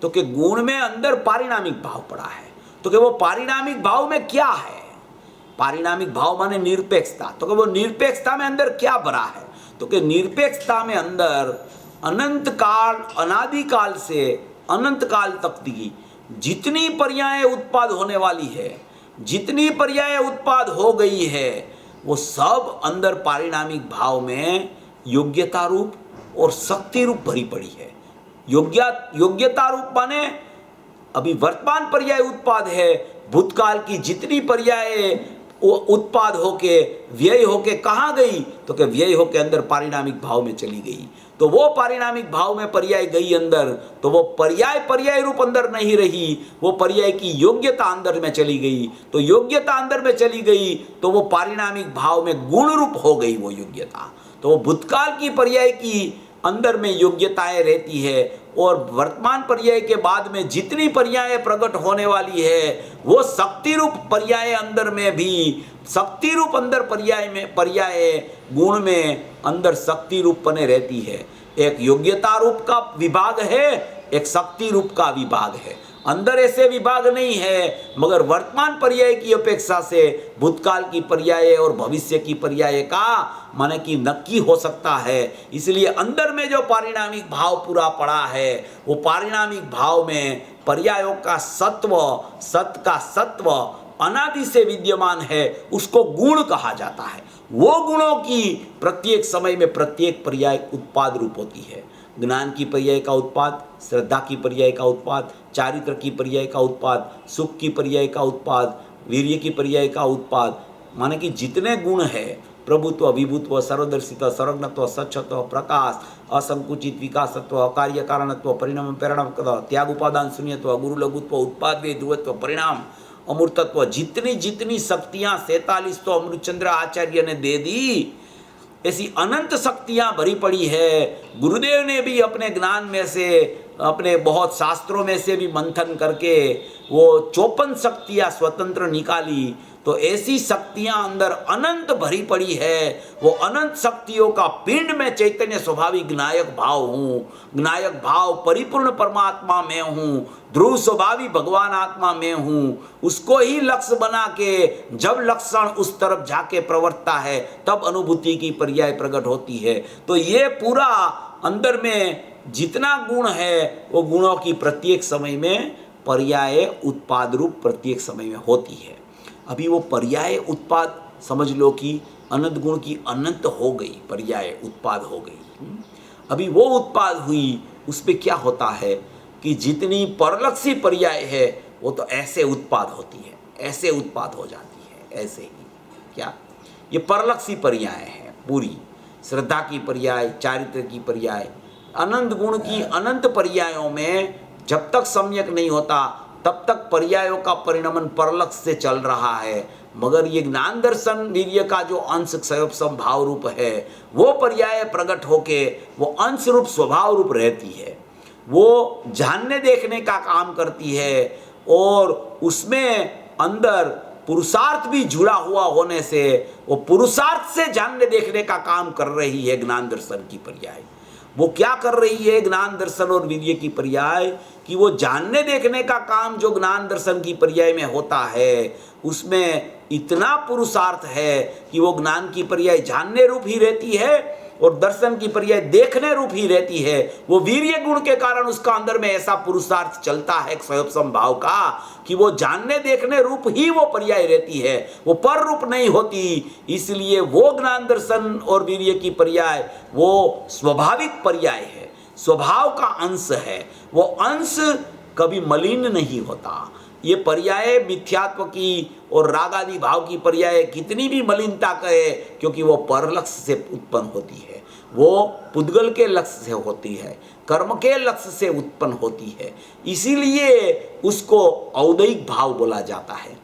तो कि गुण में अंदर पारिणामिक भाव पड़ा है। तो कि वो पारिणामिक भाव में क्या है? पारिणामिक भाव माने निरपेक्षता। तो कि वो निरपेक्षता में अंदर क्या भरा है, तो कि निरपेक्षता में अंदर अनंत काल, अनादि काल से अनंत काल तक की जितनी पर्याय उत्पाद होने वाली है, जितनी पर्याय उत्पाद हो गई है, वो सब अंदर पारिणामिक भाव में योग्यता रूप और शक्ति रूप भरी पड़ी है। योग्यता रूप माने अभी वर्तमान पर्याय उत्पाद है, भूतकाल की जितनी पर्याय उत्पाद होके व्यय होके कहाँ गई, तो कि व्यय होके अंदर पारिणामिक भाव में चली गई। तो वो पारिणामिक भाव में पर्याय गई अंदर, तो वो पर्याय रूप अंदर नहीं रही, वो पर्याय की योग्यता अंदर में चली गई। तो योग्यता अंदर में चली गई तो वो पारिणामिक भाव में गुण रूप हो गई वो योग्यता। तो वो भूतकाल की पर्याय की अंदर में योग्यताएं रहती है, और वर्तमान पर्याय के बाद में जितनी पर्याय प्रकट होने वाली है वो शक्ति रूप पर्याय अंदर में भी, शक्ति रूप अंदर पर्याय में, पर्याय गुण में अंदर शक्ति रूप बने रहती है। एक योग्यता रूप का विभाग है, एक शक्ति रूप का विभाग है। अंदर ऐसे विभाग नहीं है, मगर वर्तमान पर्याय की अपेक्षा से भूतकाल की पर्याय और भविष्य की पर्याय का माने कि नक्की हो सकता है। इसलिए अंदर में जो पारिणामिक भाव पूरा पड़ा है, वो पारिणामिक भाव में पर्यायों का सत्व, सत का सत्व अनादि से विद्यमान है, उसको गुण कहा जाता है। वो गुणों की प्रत्येक समय में प्रत्येक पर्याय उत्पाद रूप होती है। ज्ञान की पर्याय का उत्पाद, श्रद्धा की पर्याय का उत्पाद, चारित्र की पर्याय का उत्पाद, सुख की पर्याय का उत्पाद, वीर्य की पर्याय का उत्पाद, माने कि जितने गुण है, प्रभुत्व, विभुत्व, सर्वदर्शित्व, सर्वज्ञत्व, सच्छत्व, प्रकाश, असंकुचित विकासत्व, कार्य कारणत्व, परिणाम परिणामत्व, त्याग उपादान शून्यत्व, गुरु लघुत्व, उत्पाद वे ध्रुवत्व, परिणाम अमृतत्व, जितनी जितनी शक्तियाँ 47 तो अमृतचंद्र आचार्य ने दे दी, ऐसी अनंत शक्तियाँ भरी पड़ी है। गुरुदेव ने भी अपने ज्ञान में से, अपने बहुत शास्त्रों में से भी मंथन करके वो 54 शक्तियाँ स्वतंत्र निकाली। तो ऐसी शक्तियाँ अंदर अनंत भरी पड़ी है। वो अनंत शक्तियों का पिंड में चैतन्य स्वभाविक नायक भाव हूँ, नायक भाव परिपूर्ण परमात्मा में हूँ, ध्रुव स्वभावी भगवान आत्मा में हूँ। उसको ही लक्ष्य बना के जब लक्षण उस तरफ जाके प्रवर्तता है तब अनुभूति की पर्याय प्रकट होती है। तो ये पूरा अंदर में जितना गुण है वो गुणों की प्रत्येक समय में पर्याय उत्पाद रूप प्रत्येक समय में होती है। अभी वो पर्याय उत्पाद समझ लो कि अनंत गुण की अनंत हो गई, पर्याय उत्पाद हो गई। अभी वो उत्पाद हुई, उस पर क्या होता है कि जितनी परलक्षी पर्याय है वो तो ऐसे उत्पाद होती है, ऐसे उत्पाद हो जाती है, ऐसे ही। क्या? ये परलक्षी पर्याय है पूरी, श्रद्धा की पर्याय, चारित्र की पर्याय, अनंत गुण की अनंत पर्यायों में जब तक सम्यक नहीं होता तब तक पर्यायों का परिणमन परलक्ष से चल रहा है। मगर ये ज्ञान दर्शन वीर्य का जो अंश क्षयोपम भाव रूप है, वो पर्याय प्रकट होके वो अंश रूप स्वभाव रूप रहती है, वो जानने देखने का काम करती है, और उसमें अंदर पुरुषार्थ भी जुड़ा हुआ होने से वो पुरुषार्थ से जानने देखने का काम कर रही है ज्ञान दर्शन की पर्याय। वो क्या कर रही है ज्ञान दर्शन और वीर्य की पर्याय, कि वो जानने देखने का काम जो ज्ञान दर्शन की पर्याय में होता है उसमें इतना पुरुषार्थ है कि वो ज्ञान की पर्याय जानने रूप ही रहती है और दर्शन की पर्याय देखने रूप ही रहती है। वो वीर्य गुण के कारण उसका अंदर में ऐसा पुरुषार्थ चलता है क्षयोपम भाव का कि वो जानने देखने रूप ही वो पर्याय रहती है, वो पर रूप नहीं होती। इसलिए वो ज्ञान दर्शन और वीर्य की पर्याय वो स्वाभाविक पर्याय है, स्वभाव का अंश है। वो अंश कभी मलिन नहीं होता। ये पर्याय मिथ्यात्व की और रागादि भाव की पर्याय कितनी भी मलिनता करे, क्योंकि वो परलक्ष्य से उत्पन्न होती है, वो पुद्गल के लक्ष्य से होती है, कर्म के लक्ष्य से उत्पन्न होती है, इसीलिए उसको औदैहिक भाव बोला जाता है।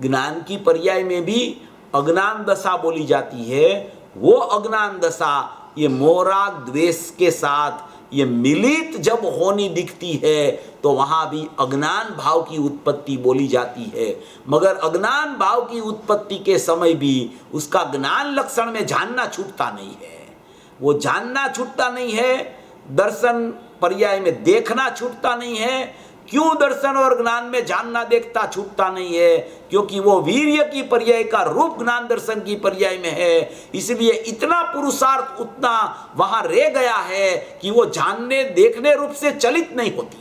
ज्ञान की पर्याय में भी अज्ञान दशा बोली जाती है। वो अज्ञान दशा ये मोहराग द्वेष के साथ ये मिलित जब होनी दिखती है तो वहाँ भी अज्ञान भाव की उत्पत्ति बोली जाती है। मगर अज्ञान भाव की उत्पत्ति के समय भी उसका ज्ञान लक्षण में जानना छूटता नहीं है, वो जानना छूटता नहीं है। दर्शन पर्याय में देखना छूटता नहीं है। क्यों दर्शन और ज्ञान में जानना देखता छूटता नहीं है? क्योंकि वो वीर्य की पर्याय का रूप ज्ञान दर्शन की पर्याय में है। इसलिए इतना पुरुषार्थ उतना वहां रह गया है कि वो जानने देखने रूप से चलित नहीं होती,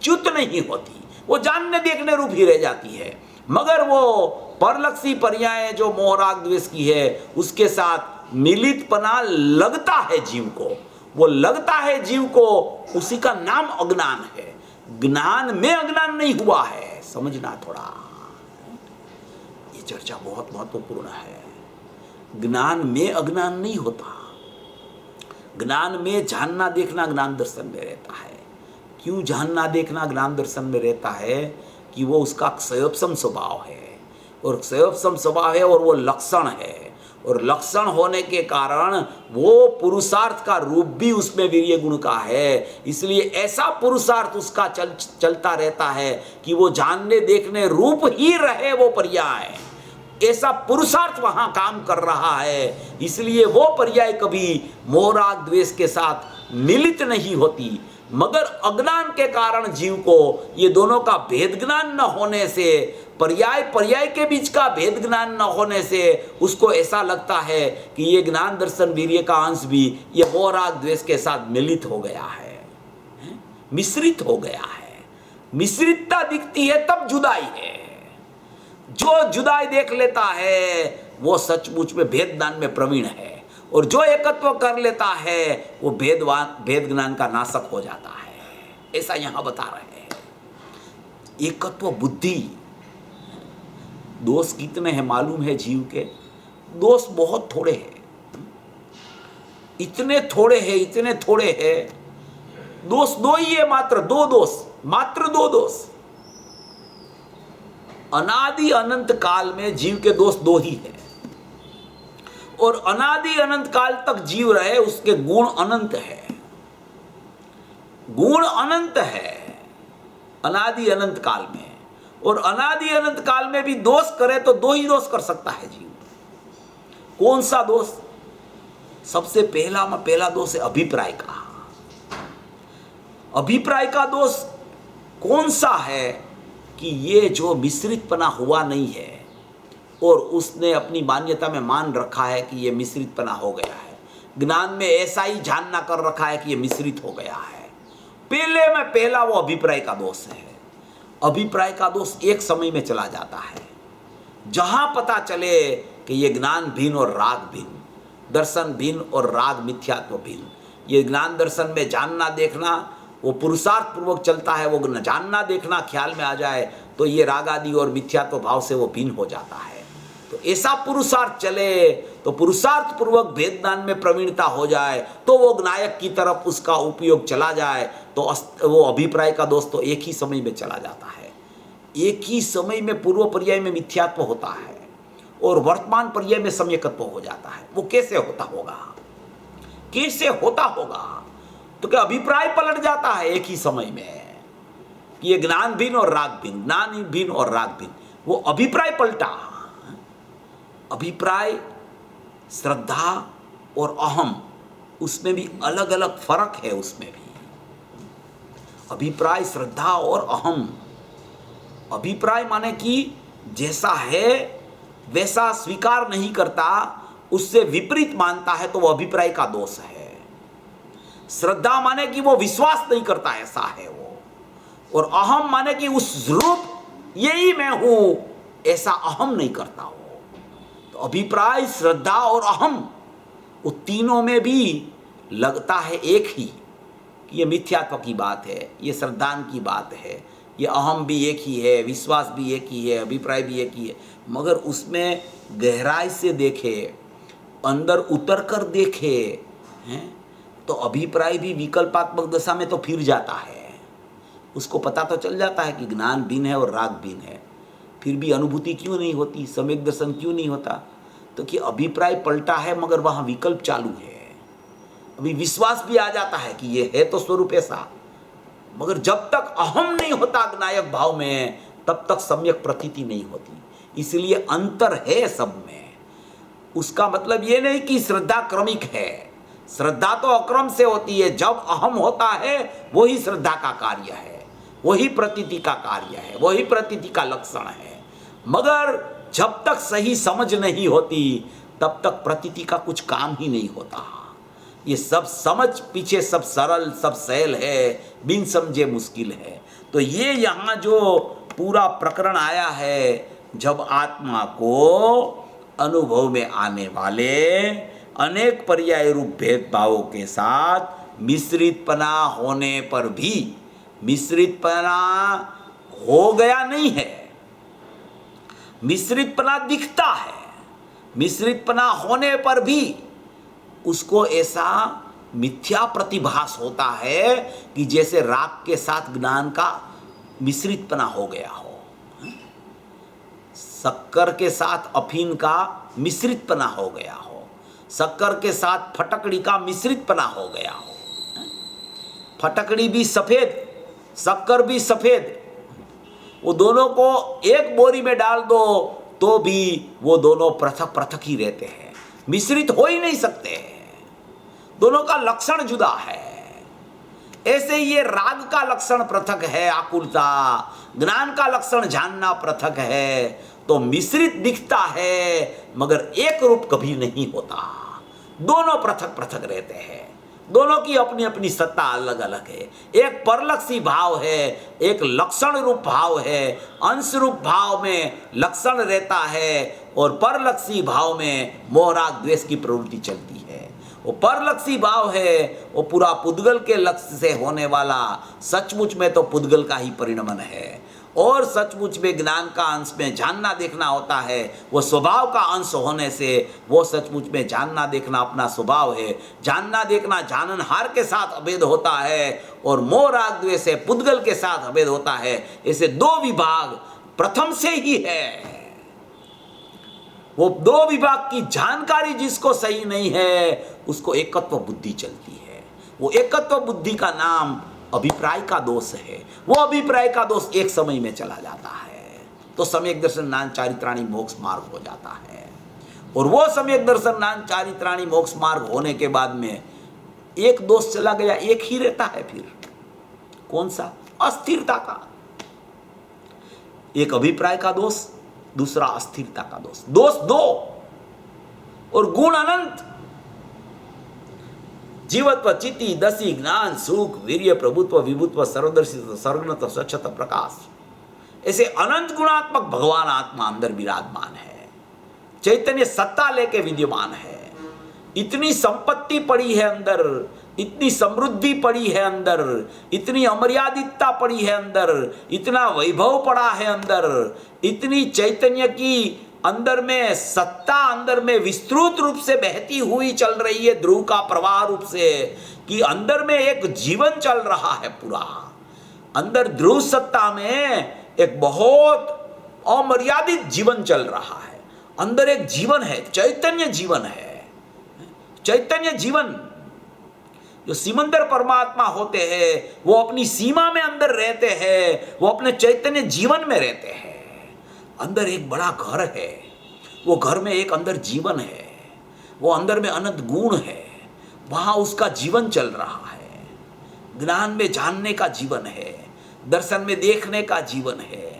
च्युत नहीं होती, वो जानने देखने रूप ही रह जाती है। मगर वो परलक्षी पर्याय जो मोहराग द्वेष की है उसके साथ मिलितपना लगता है जीव को, वो लगता है जीव को, उसी का नाम अज्ञान है। ज्ञान में अज्ञान नहीं हुआ है, समझना थोड़ा, ये चर्चा बहुत महत्वपूर्ण है। ज्ञान में अज्ञान नहीं होता, ज्ञान में जानना देखना ज्ञान दर्शन में रहता है। क्यों जानना देखना ज्ञान दर्शन में रहता है? कि वो उसका क्षयोपम स्वभाव है, और क्षयोपम स्वभाव है और वो लक्षण है, और लक्षण होने के कारण वो पुरुषार्थ का रूप भी उसमें वीर्य गुण का है। इसलिए ऐसा पुरुषार्थ उसका चलता रहता है कि वो जानने देखने रूप ही रहे वो पर्याय, ऐसा पुरुषार्थ वहां काम कर रहा है। इसलिए वो पर्याय कभी मोहराग द्वेष के साथ मिलित नहीं होती। मगर अज्ञान के कारण जीव को ये दोनों का भेद ज्ञान न होने से, पर्याय के बीच का भेद ज्ञान न होने से उसको ऐसा लगता है कि ये ज्ञान दर्शन वीर्य का अंश भी ये मोहराग द्वेष के साथ मिलित हो गया है, मिश्रित हो गया है। मिश्रितता दिखती है तब जुदाई है। जो जुदाई देख लेता है वो सचमुच में भेद ज्ञान में प्रवीण है, और जो एकत्व कर लेता है वो भेद ज्ञान का नाशक हो जाता है। ऐसा यहां बता रहे हैं। एकत्व बुद्धि, दोष कितने हैं मालूम है जीव के? दोष बहुत थोड़े हैं, इतने थोड़े हैं। दोष दो ही है, मात्र दो दोष। अनादि अनंत काल में जीव के दोष दो ही है, और अनादि अनंत काल तक जीव रहे उसके गुण अनंत है। गुण अनंत है अनादि अनंत काल में, और अनादि अनंत काल में भी दोष करे तो दो ही दोष कर सकता है जीव। कौन सा दोष? सबसे पहला दोष है अभिप्राय का। अभिप्राय का दोष कौन सा है? कि ये जो मिश्रितपना हुआ नहीं है और उसने अपनी मान्यता में मान रखा है कि ये मिश्रितपना हो गया है, ज्ञान में ऐसा ही जानना कर रखा है कि ये मिश्रित हो गया है। पहला वो अभिप्राय का दोष है। अभिप्राय का दोष एक समय में चला जाता है, जहां पता चले कि ये ज्ञान भिन्न और राग भिन्न, दर्शन भिन्न और राग मिथ्यात्व भिन्न। ये ज्ञान दर्शन में जानना देखना वो पुरुषार्थ पूर्वक चलता है, वो जानना देखना ख्याल में आ जाए तो ये राग आदि और मिथ्यात्व भाव से वो भिन्न हो जाता है। तो ऐसा पुरुषार्थ चले, तो पुरुषार्थ पूर्वक भेद ज्ञान में प्रवीणता हो जाए, तो वो नायक की तरफ उसका उपयोग चला जाए, तो वो अभिप्राय का दोष तो एक ही समय में चला जाता है। एक ही समय में पूर्व पर्याय में मिथ्यात्व होता है और वर्तमान पर्याय में सम्यकत्व हो जाता है। वो कैसे होता होगा, कैसे होता होगा? तो क्या अभिप्राय पलट जाता है एक ही समय में? ये ज्ञान भिन्न और राग भिन्न, ज्ञान भिन्न और राग भिन्न, वो अभिप्राय पलटा। अभिप्राय, श्रद्धा और अहम, उसमें भी अलग अलग फर्क है। उसमें भी अभिप्राय, श्रद्धा और अहम। अभिप्राय माने कि जैसा है वैसा स्वीकार नहीं करता, उससे विपरीत मानता है, तो वो अभिप्राय का दोष है। श्रद्धा माने कि वो विश्वास नहीं करता, ऐसा है वो। और अहम माने कि उस रूप यही मैं हूं, ऐसा अहम नहीं करता हो। तो अभिप्राय, श्रद्धा और अहम, वो तीनों में भी लगता है एक ही कि ये मिथ्यात्व की बात है, ये श्रद्धान की बात है, ये अहम भी एक ही है, विश्वास भी एक ही है, अभिप्राय भी एक ही है। मगर उसमें गहराई से देखे, अंदर उतर कर देखे हैं, तो अभिप्राय भी विकल्पात्मक दशा में तो फिर जाता है। उसको पता तो चल जाता है कि ज्ञान भिन्न है और राग भिन्न है, फिर भी अनुभूति क्यों नहीं होती, सम्यक दर्शन क्यों नहीं होता? तो कि अभिप्राय पलटा है मगर वहाँ विकल्प चालू है। अभी विश्वास भी आ जाता है कि ये है तो स्वरूप ऐसा, मगर जब तक अहम नहीं होता नायक भाव में, तब तक सम्यक प्रतीति नहीं होती। इसलिए अंतर है सब में। उसका मतलब ये नहीं कि श्रद्धा क्रमिक है, श्रद्धा तो अक्रम से होती है। जब अहम होता है वही श्रद्धा का कार्य है, वही प्रतीति का कार्य है, वही प्रतीति का लक्षण है। मगर जब तक सही समझ नहीं होती तब तक प्रतीति का कुछ काम ही नहीं होता। ये सब समझ पीछे सब सरल, सब सहल है, बिन समझे मुश्किल है। तो ये यहाँ जो पूरा प्रकरण आया है, जब आत्मा को अनुभव में आने वाले अनेक पर्याय रूप भेदभावों के साथ मिश्रितपना होने पर भी, मिश्रितपना हो गया नहीं है, मिश्रितपना दिखता है, मिश्रितपना होने पर भी उसको ऐसा मिथ्या प्रतिभास होता है कि जैसे राग के साथ ज्ञान का मिश्रितपना हो गया हो, शक्कर के साथ अफीम का मिश्रितपना हो गया हो, शक्कर के साथ फटकड़ी का मिश्रितपना हो गया हो। फटकड़ी भी सफेद, शक्कर भी सफेद, वो दोनों को एक बोरी में डाल दो तो भी वो दोनों पृथक पृथक ही रहते हैं, मिश्रित हो ही नहीं सकते हैं। दोनों का लक्षण जुदा है। ऐसे ये राग का लक्षण पृथक है, आकुलता, ज्ञान का लक्षण जानना पृथक है, तो मिश्रित दिखता है मगर एक रूप कभी नहीं होता। दोनों पृथक पृथक रहते हैं, दोनों की अपनी अपनी सत्ता अलग अलग है। एक परलक्षी भाव है, एक लक्षण रूप भाव है। अंश रूप भाव में लक्षण रहता है और परलक्षी भाव में मोह राग द्वेष की प्रवृत्ति चलती है। वो परलक्षी भाव है, वो पूरा पुद्गल के लक्ष्य से होने वाला, सचमुच में तो पुद्गल का ही परिणमन है। और सचमुच में ज्ञान का अंश में जानना देखना होता है, वो स्वभाव का अंश होने से वो सचमुच में जानना देखना अपना स्वभाव है। जानना देखना जाननहार के साथ अभेद होता है और मोह राग द्वेष से पुद्गल के साथ अभेद होता है। ऐसे दो विभाग प्रथम से ही है। वो दो विभाग की जानकारी जिसको सही नहीं है उसको एकत्व बुद्धि चलती है। वो एकत्व बुद्धि का नाम अभिप्राय का दोष है। वो अभिप्राय का दोष एक समय में चला जाता है तो सम्यक दर्शन ज्ञान चारित्राणी मोक्ष मार्ग हो जाता है। और वो सम्यक दर्शन ज्ञान चारित्राणी मोक्ष मार्ग होने के बाद में एक दोष चला गया, एक ही रहता है। फिर कौन सा? अस्थिरता का। एक अभिप्राय का दोष, दूसरा अस्थिरता का दोष। दोष दो और गुण अनंत। जीवत्व, चिति, दसी, ज्ञान, सुख, वीर्य, प्रभुत्व, विभुत्व, सर्वदर्शित्व, सर्वज्ञत्व, स्वच्छता, प्रकाश, ऐसे अनंत गुणात्मक भगवान आत्मा अंदर विराजमान है। चैतन्य सत्ता लेके विद्यमान है। इतनी संपत्ति पड़ी है अंदर, इतनी समृद्धि पड़ी है अंदर, इतनी अमर्यादितता पड़ी है अंदर, इतना वैभव पड़ा है अंदर, इतनी चैतन्य की अंदर में सत्ता अंदर में विस्तृत रूप से बहती हुई चल रही है, ध्रुव का प्रवाह रूप से, कि अंदर में एक जीवन चल रहा है पूरा। अंदर ध्रुव सत्ता में एक बहुत अमर्यादित जीवन चल रहा है। अंदर एक जीवन है, चैतन्य जीवन है, चैतन्य जीवन। जो सिमंदर परमात्मा होते हैं वो अपनी सीमा में अंदर रहते हैं, वो अपने चैतन्य जीवन में रहते हैं। अंदर एक बड़ा घर है, वो घर में एक अंदर जीवन है, वो अंदर में अनंत गुण है, वहाँ उसका जीवन चल रहा है। ज्ञान में जानने का जीवन है, दर्शन में देखने का जीवन है,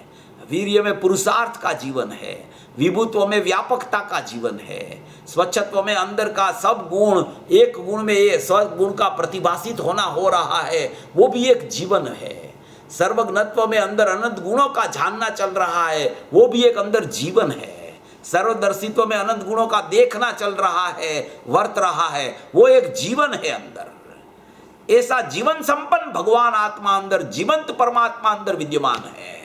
वीर्य में पुरुषार्थ का जीवन है, विभुत्व में व्यापकता का जीवन है, स्वच्छत्व में अंदर का सब गुण, एक गुण में ये सब गुण का प्रतिभाषित होना हो रहा है, वो भी एक जीवन है। सर्वज्ञत्व में अंदर अनंत गुणों का जानना चल रहा है, वो भी एक अंदर जीवन है। सर्वदर्शित्व में अनंत गुणों का देखना चल रहा है, वर्त रहा है, वो एक जीवन है अंदर। ऐसा जीवन संपन्न भगवान आत्मा अंदर, जीवंत परमात्मा अंदर विद्यमान है।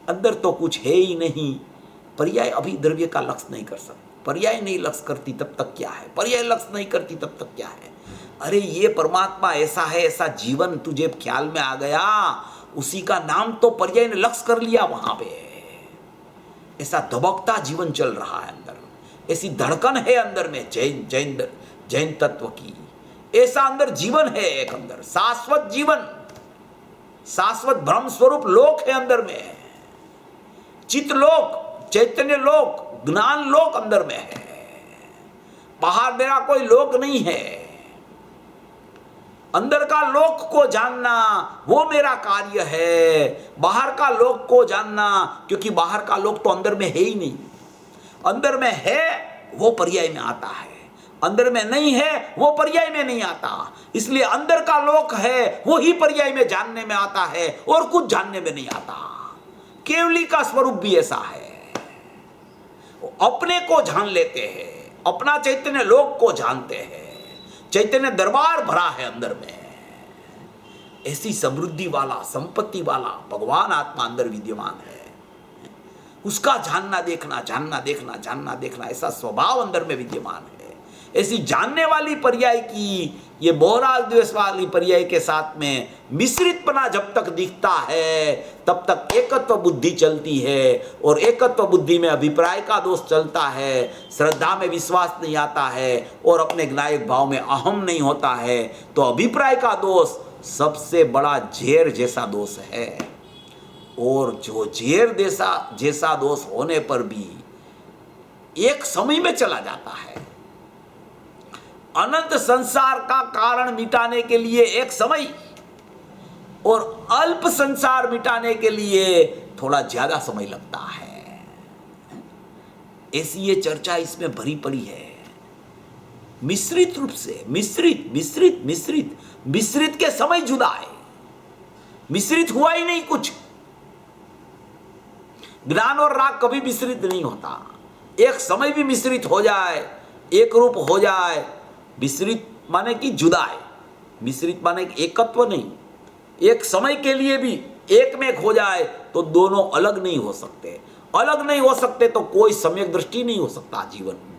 अंदर तो कुछ है ही नहीं। पर्याय अभी द्रव्य का लक्ष्य नहीं कर सकती, पर्याय नहीं लक्ष्य करती तब तक क्या है, पर्याय लक्ष्य नहीं करती तब तक क्या है। अरे ये परमात्मा ऐसा है, ऐसा जीवन तुझे ख्याल में आ गया, उसी का नाम तो पर्याय ने लक्ष्य कर लिया वहां पे। ऐसा दबकता जीवन चल रहा है अंदर, ऐसी धड़कन है अंदर में जैन तत्व की। ऐसा अंदर जीवन है, एक अंदर शाश्वत जीवन, शाश्वत ब्रह्म स्वरूप लोक है अंदर में, चित्त लोक, चैतन्य लोक, ज्ञान लोक अंदर में है। बाहर मेरा कोई लोक नहीं है। अंदर का लोक को जानना वो मेरा कार्य है, बाहर का लोक को जानना, क्योंकि बाहर का लोक तो अंदर में है ही नहीं। अंदर में है वो पर्याय में आता है, अंदर में नहीं है वो पर्याय में नहीं आता। इसलिए अंदर का लोक है वो ही पर्याय में जानने में आता है, और कुछ जानने में नहीं आता। केवली का स्वरूप भी ऐसा है, अपने को जान लेते हैं, अपना चैतन्य लोक को जानते हैं, चैतन्य दरबार भरा है अंदर में। ऐसी समृद्धि वाला, संपत्ति वाला भगवान आत्मा अंदर विद्यमान है। उसका जानना देखना, जानना देखना, जानना देखना, ऐसा स्वभाव अंदर में विद्यमान है। ऐसी जानने वाली पर्याय की, ये मोहराज द्वेष वाली पर्याय के साथ में मिश्रितपना जब तक दिखता है तब तक एकत्व बुद्धि चलती है, और एकत्व बुद्धि में अभिप्राय का दोष चलता है, श्रद्धा में विश्वास नहीं आता है, और अपने ज्ञायक भाव में अहम नहीं होता है। तो अभिप्राय का दोष सबसे बड़ा झेर जैसा दोष है, और जो झेर जैसा दोष होने पर भी एक समय में चला जाता है। अनंत संसार का कारण मिटाने के लिए एक समय, और अल्प संसार मिटाने के लिए थोड़ा ज्यादा समय लगता है। ऐसी ये चर्चा इसमें भरी पड़ी है, मिश्रित रूप से। मिश्रित के समय जुदा है, मिश्रित हुआ ही नहीं कुछ। ज्ञान और राग कभी मिश्रित नहीं होता। एक समय भी मिश्रित हो जाए, एक रूप हो जाए, मिश्रित माने कि जुदा है, मिश्रित माने कि एकत्व नहीं। एक समय के लिए भी एक में एक हो जाए तो दोनों अलग नहीं हो सकते। अलग नहीं हो सकते तो कोई सम्यक दृष्टि नहीं हो सकता जीवन में,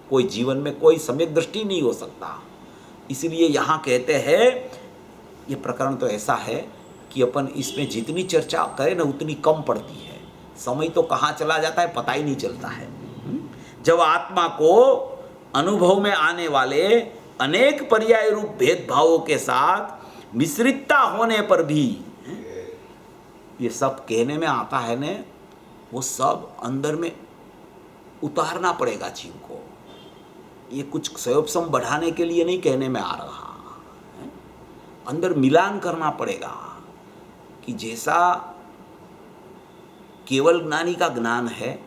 कोई जीवन में कोई सम्यक दृष्टि नहीं हो सकता। इसलिए यहाँ कहते हैं, ये प्रकरण तो ऐसा है कि अपन इसमें जितनी चर्चा करें ना उतनी कम पड़ती है। समय तो कहाँ चला जाता है पता ही नहीं चलता है। जब आत्मा को अनुभव में आने वाले अनेक पर्याय रूप भेदभावों के साथ मिश्रितता होने पर भी ये सब कहने में आता है ने, वो सब अंदर में उतारना पड़ेगा जीव को। ये कुछ क्षयोपशम बढ़ाने के लिए नहीं कहने में आ रहा है, अंदर मिलान करना पड़ेगा कि जैसा केवल ज्ञानी का ज्ञान है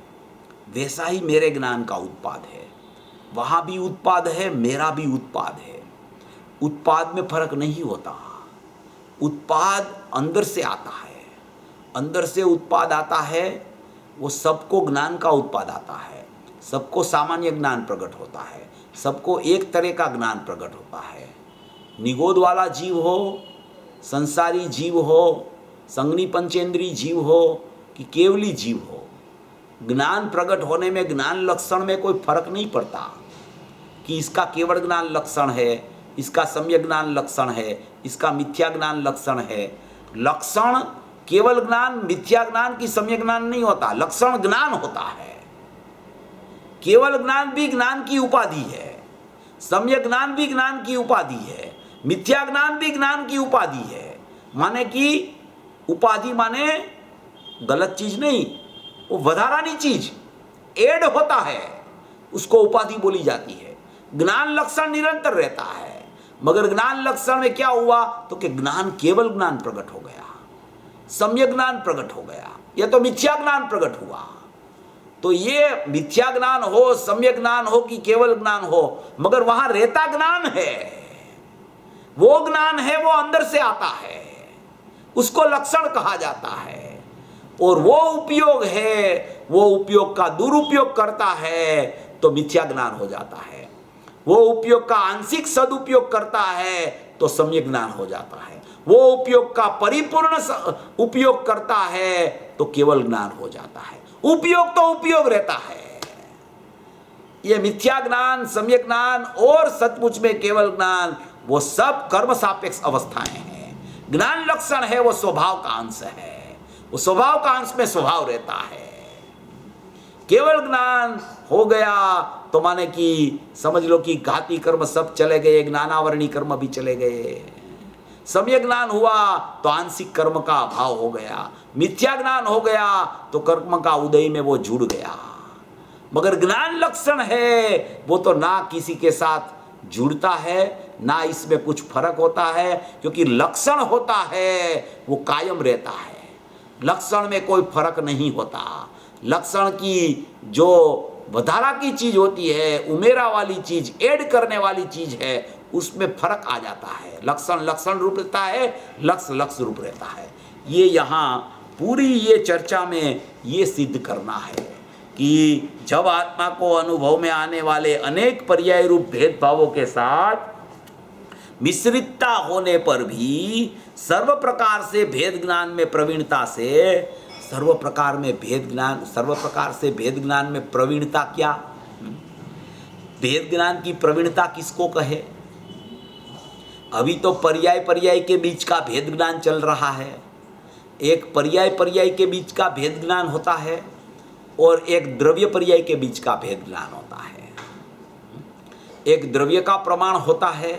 वैसा ही मेरे ज्ञान का उत्पाद है। वहाँ भी उत्पाद है, मेरा भी उत्पाद है। उत्पाद में फर्क नहीं होता। उत्पाद अंदर से आता है, अंदर से उत्पाद आता है, वो सबको ज्ञान का उत्पाद आता है। सबको सामान्य ज्ञान प्रकट होता है, सबको एक तरह का ज्ञान प्रकट होता है। निगोद वाला जीव हो, संसारी जीव हो, संगनी पंचेंद्री जीव हो कि केवली जीव हो, ज्ञान प्रकट होने में ज्ञान लक्षण में कोई फर्क नहीं पड़ता कि इसका केवल ज्ञान लक्षण है, इसका सम्यक ज्ञान लक्षण है, इसका मिथ्या ज्ञान लक्षण है। लक्षण केवल ज्ञान मिथ्या ज्ञान की सम्यक ज्ञान नहीं होता, लक्षण ज्ञान होता है। केवल ज्ञान भी ज्ञान की उपाधि है, सम्यक ज्ञान भी ज्ञान की उपाधि है, मिथ्या ज्ञान भी ज्ञान की उपाधि है। माने कि उपाधि माने गलत चीज नहीं, वो वधारानी चीज ऐड होता है, उसको उपाधि बोली जाती है। ज्ञान लक्षण निरंतर रहता है, मगर ज्ञान लक्षण में क्या हुआ तो कि ज्ञान केवल ज्ञान प्रकट हो गया, सम्यक ज्ञान प्रकट हो गया, यह तो मिथ्या ज्ञान प्रकट हुआ। तो ये मिथ्या ज्ञान हो, सम्यक ज्ञान हो कि केवल ज्ञान हो, मगर वहां रहता ज्ञान है, वो ज्ञान है, वो अंदर से आता है, उसको लक्षण कहा जाता है। और वो उपयोग है, वो उपयोग का दुरुपयोग करता है तो मिथ्या ज्ञान हो जाता है। वो उपयोग का आंशिक सदुपयोग करता है तो सम्यक ज्ञान हो जाता है। वो उपयोग का परिपूर्ण उपयोग करता है तो केवल ज्ञान हो जाता है। उपयोग तो उपयोग रहता है। ये मिथ्या ज्ञान, सम्यक ज्ञान और सचमुच में केवल ज्ञान, वो सब कर्म सापेक्ष अवस्थाएं हैं। ज्ञान लक्षण है, वो स्वभाव का अंश है, वो स्वभाव का अंश में स्वभाव रहता है। केवल ज्ञान हो गया तो माने कि समझ लो कि घाती कर्म सब चले गए, ज्ञानावरणी कर्म भी चले गए। सम्यक ज्ञान हुआ तो आंशिक कर्म का अभाव हो गया, मिथ्या ज्ञान हो गया तो कर्म का उदय में वो जुड़ गया। मगर ज्ञान लक्षण है वो तो ना किसी के साथ जुड़ता है, ना इसमें कुछ फर्क होता है, क्योंकि लक्षण होता है वो कायम रहता है, लक्षण में कोई फर्क नहीं होता। लक्षण की जो वधारा की चीज होती है, उमेरा वाली चीज, ऐड करने वाली चीज है, उसमें फर्क आ जाता है। लक्षण लक्षण रूप रहता है, लक्ष्य लक्ष्य रूप रहता है। ये यहाँ पूरी ये चर्चा में ये सिद्ध करना है कि जब आत्मा को अनुभव में आने वाले अनेक पर्याय रूप भेदभावों के साथ मिश्रितता होने पर भी सर्व प्रकार से भेद ज्ञान में प्रवीणता से, सर्व प्रकार से भेद ज्ञान में प्रवीणता क्या? भेद ज्ञान की प्रवीणता किसको कहे? अभी तो पर्याय पर्याय के बीच का भेद ज्ञान चल रहा है। एक पर्याय पर्याय के बीच का भेद ज्ञान होता है और एक द्रव्य पर्याय के बीच का भेद ज्ञान होता है। एक द्रव्य का प्रमाण होता है,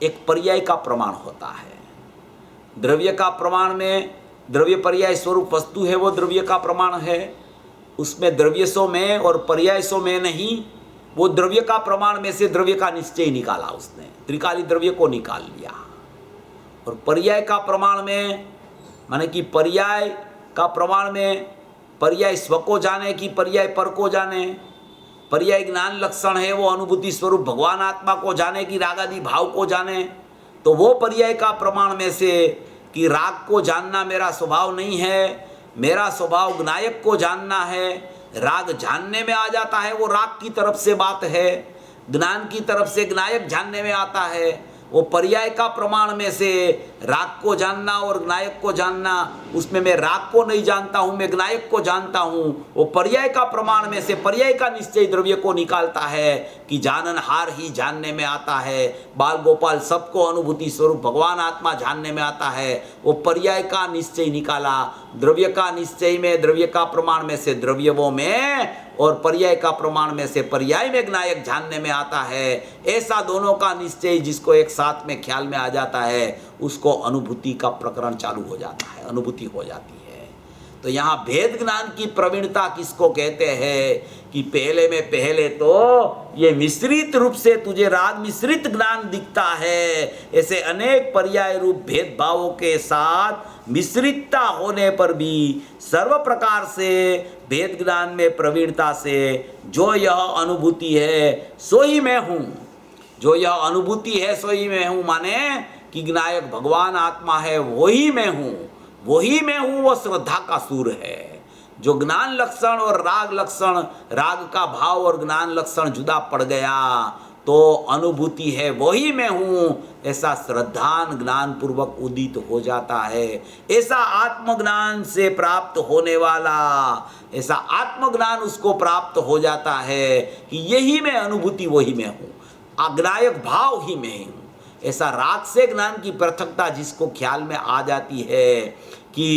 एक पर्याय का प्रमाण होता है। द्रव्य का प्रमाण में द्रव्य पर्याय स्वरूप वस्तु है, वो द्रव्य का प्रमाण है, उसमें द्रव्यसो में और पर्यायसो में नहीं, वो द्रव्य का प्रमाण में से द्रव्य का निश्चय निकाला उसने, त्रिकाली द्रव्य को निकाल लिया। और पर्याय का प्रमाण में माने कि पर्याय का प्रमाण में पर्याय स्व को जाने कि पर्याय पर को जाने, पर्याय ज्ञान लक्षण है, वो अनुभूति स्वरूप भगवान आत्मा को जाने कि राग आदि भाव को जाने, तो वो पर्याय का प्रमाण में से कि राग को जानना मेरा स्वभाव नहीं है, मेरा स्वभाव ज्ञायक को जानना है, राग जानने में आ जाता है, वो राग की तरफ से बात है, ज्ञान की तरफ से ज्ञायक जानने में आता है। वो पर्याय का प्रमाण में से राग को जानना और ज्ञायक को जानना, उसमें मैं राग को नहीं जानता हूँ, मैं ज्ञायक को जानता हूँ। वो पर्याय का प्रमाण में से पर्याय का निश्चय द्रव्य को निकालता है कि जाननहार ही जानने में आता है, बाल गोपाल सबको अनुभूति स्वरूप भगवान आत्मा जानने में आता है। वो पर्याय का निश्चय निकाला, द्रव्य का निश्चय में द्रव्य का प्रमाण में से द्रव्यवों में और पर्याय का प्रमाण में से पर्याय में ज्ञायक जानने में आता है। ऐसा दोनों का निश्चय जिसको एक साथ में ख्याल में आ जाता है, उसको अनुभूति का प्रकरण चालू हो जाता है, अनुभूति हो जाती है। तो यहाँ भेद ज्ञान की प्रवीणता किसको कहते हैं कि पहले में पहले तो ये मिश्रित रूप से तुझे राग मिश्रित ज्ञान दिखता है, ऐसे अनेक पर्याय रूप भेदभावों के साथ मिश्रितता होने पर भी सर्व प्रकार से भेद ज्ञान में प्रवीणता से जो यह अनुभूति है सो ही मैं हूँ, जो यह अनुभूति है सो ही मैं हूँ, माने कि ज्ञायक भगवान आत्मा है वही मैं हूँ, वही मैं हूँ। वो श्रद्धा का सूर है। जो ज्ञान लक्षण और राग लक्षण, राग का भाव और ज्ञान लक्षण जुदा पड़ गया तो अनुभूति है वही मैं हूँ, ऐसा श्रद्धान ज्ञान पूर्वक उदित हो जाता है। ऐसा आत्मज्ञान से प्राप्त होने वाला, ऐसा आत्मज्ञान उसको प्राप्त हो जाता है कि यही मैं अनुभूति वही मैं हूँ, अग्रायक भाव ही मैं हूँ। ऐसा राग से ज्ञान की पृथकता जिसको ख्याल में आ जाती है कि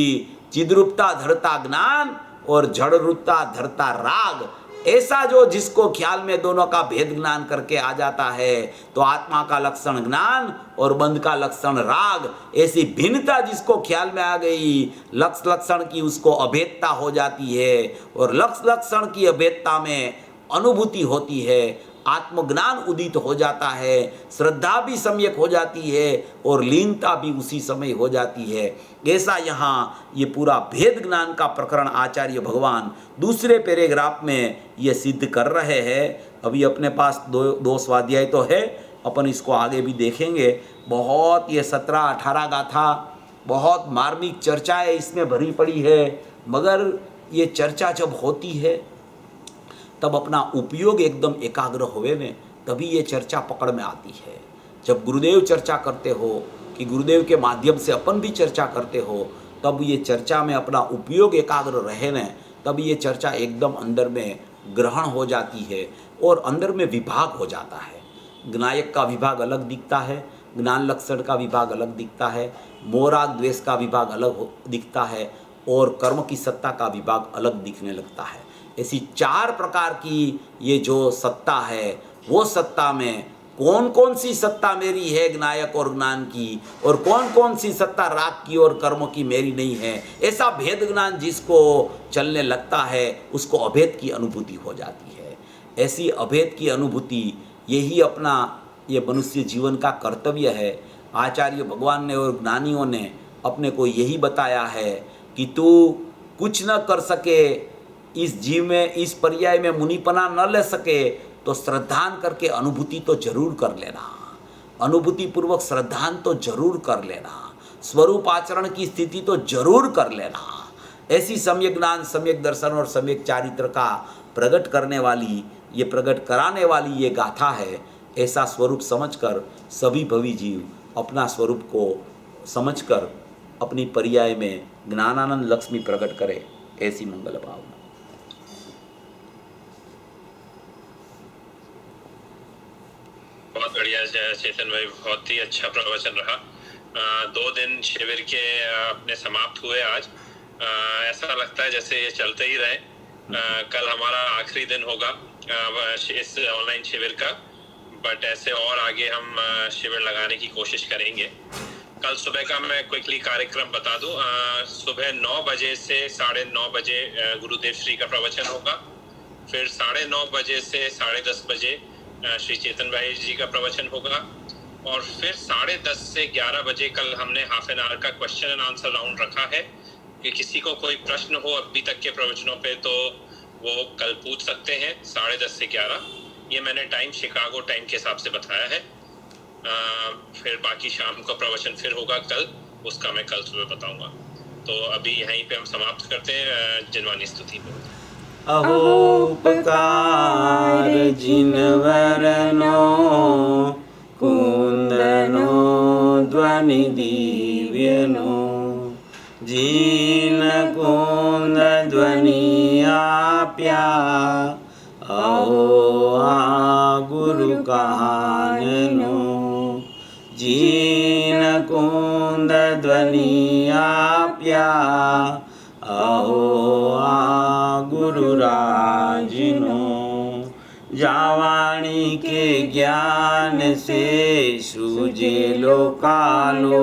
चिद्रूपता धरता ज्ञान और जड़ रूपता धरता राग, ऐसा जो जिसको ख्याल में दोनों का भेद ज्ञान करके आ जाता है, तो आत्मा का लक्षण ज्ञान और बंध का लक्षण राग, ऐसी भिन्नता जिसको ख्याल में आ गई, लक्ष्य लक्षण की उसको अभेदता हो जाती है, और लक्ष्य लक्षण की अभेदता में अनुभूति होती है, आत्मज्ञान उदित हो जाता है, श्रद्धा भी सम्यक हो जाती है और लीनता भी उसी समय हो जाती है। ऐसा यहाँ ये पूरा भेद ज्ञान का प्रकरण आचार्य भगवान दूसरे पैराग्राफ में ये सिद्ध कर रहे हैं। अभी अपने पास दो स्वाध्याय तो है, अपन इसको आगे भी देखेंगे। बहुत ये 17-18 गाथा, बहुत मार्मिक चर्चाएं इसमें भरी पड़ी है, मगर ये चर्चा जब होती है तब अपना उपयोग एकदम एकाग्र होवे ने, तभी ये चर्चा पकड़ में आती है। जब गुरुदेव चर्चा करते हो कि गुरुदेव के माध्यम से अपन भी चर्चा करते हो, तब ये चर्चा में अपना उपयोग एकाग्र रहे न, तब ये चर्चा एकदम अंदर में ग्रहण हो जाती है और अंदर में विभाग हो जाता है। ज्ञायक का विभाग अलग दिखता है, ज्ञान लक्षण का विभाग अलग दिखता है, मोराग द्वेष का विभाग अलग दिखता है, और कर्म की सत्ता का विभाग अलग दिखने लगता है। ऐसी 4 प्रकार की ये जो सत्ता है, वो सत्ता में कौन कौन सी सत्ता मेरी है ज्ञायक और ज्ञान की, और कौन कौन सी सत्ता राग की और कर्म की मेरी नहीं है, ऐसा भेद ज्ञान जिसको चलने लगता है उसको अभेद की अनुभूति हो जाती है। ऐसी अभेद की अनुभूति यही अपना ये मनुष्य जीवन का कर्तव्य है। आचार्य भगवान ने और ज्ञानियों ने अपने को यही बताया है कि तू कुछ न कर सके इस जीव में, इस पर्याय में मुनिपना न ले सके, तो श्रद्धान करके अनुभूति तो जरूर कर लेना, अनुभूति पूर्वक श्रद्धान तो जरूर कर लेना, स्वरूप आचरण की स्थिति तो जरूर कर लेना। ऐसी सम्यक ज्ञान, सम्यक दर्शन और सम्यक चारित्र का प्रकट करने वाली, ये प्रकट कराने वाली ये गाथा है। ऐसा स्वरूप समझकर सभी भवी जीव अपना स्वरूप को समझकर अपनी पर्याय में ज्ञानानंद लक्ष्मी प्रकट करे, ऐसी मंगल भावना। बहुत बढ़िया चेतन भाई, बहुत ही अच्छा प्रवचन रहा। 2 दिन शिविर के अपने समाप्त हुए आज। ऐसा लगता है जैसे ये चलते ही रहे। कल हमारा आखिरी दिन होगा इस ऑनलाइन शिविर का, बट ऐसे और आगे हम शिविर लगाने की कोशिश करेंगे। कल सुबह का मैं क्विकली कार्यक्रम बता दूं। सुबह 9 बजे से 9:30 बजे गुरुदेव श्री का प्रवचन होगा। फिर 9:30 बजे से 10:30 बजे श्री चेतन भाई जी का प्रवचन होगा, और फिर 10:30 से 11 बजे कल हमने हाफ एन आवर का क्वेश्चन एंड आंसर राउंड रखा है कि किसी को कोई प्रश्न हो अभी तक के प्रवचनों पे तो वो कल पूछ सकते हैं। 10:30 से 11 ये मैंने टाइम शिकागो टाइम के हिसाब से बताया है। फिर बाकी शाम को प्रवचन फिर होगा कल, उसका मैं कल सुबह बताऊंगा। तो अभी यहीं पे हम समाप्त करते हैं। जिनवानी स्तुति में अहोपकार जिनवरनो कुंदनो ध्वनि दिव्यनो, जिन कुंद ध्वनि आप्या अहो आ गुरु कहाननो, जिन कुंद ध्वनि आप्या अहो आ गुरु राजिनो, जावाणी के ज्ञान से सूझे लोकालो,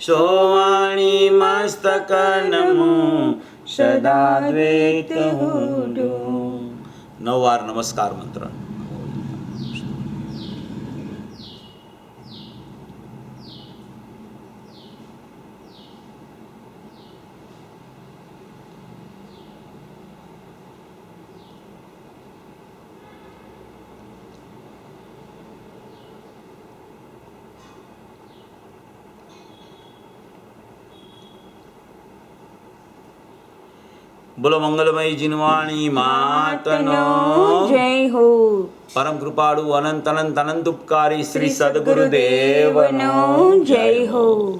सोवाणी मस्तक नमो सदा द्वैत हूँ। 9 बार नमस्कार मंत्र। બોલો મંગલમય જીનવાણી માતનો જય હો. પરમ કૃપાળુ અનંત અનંત અનંત ઉપકારી શ્રી સદગુરુદેવનો સદગુરુદેવનો જય હો.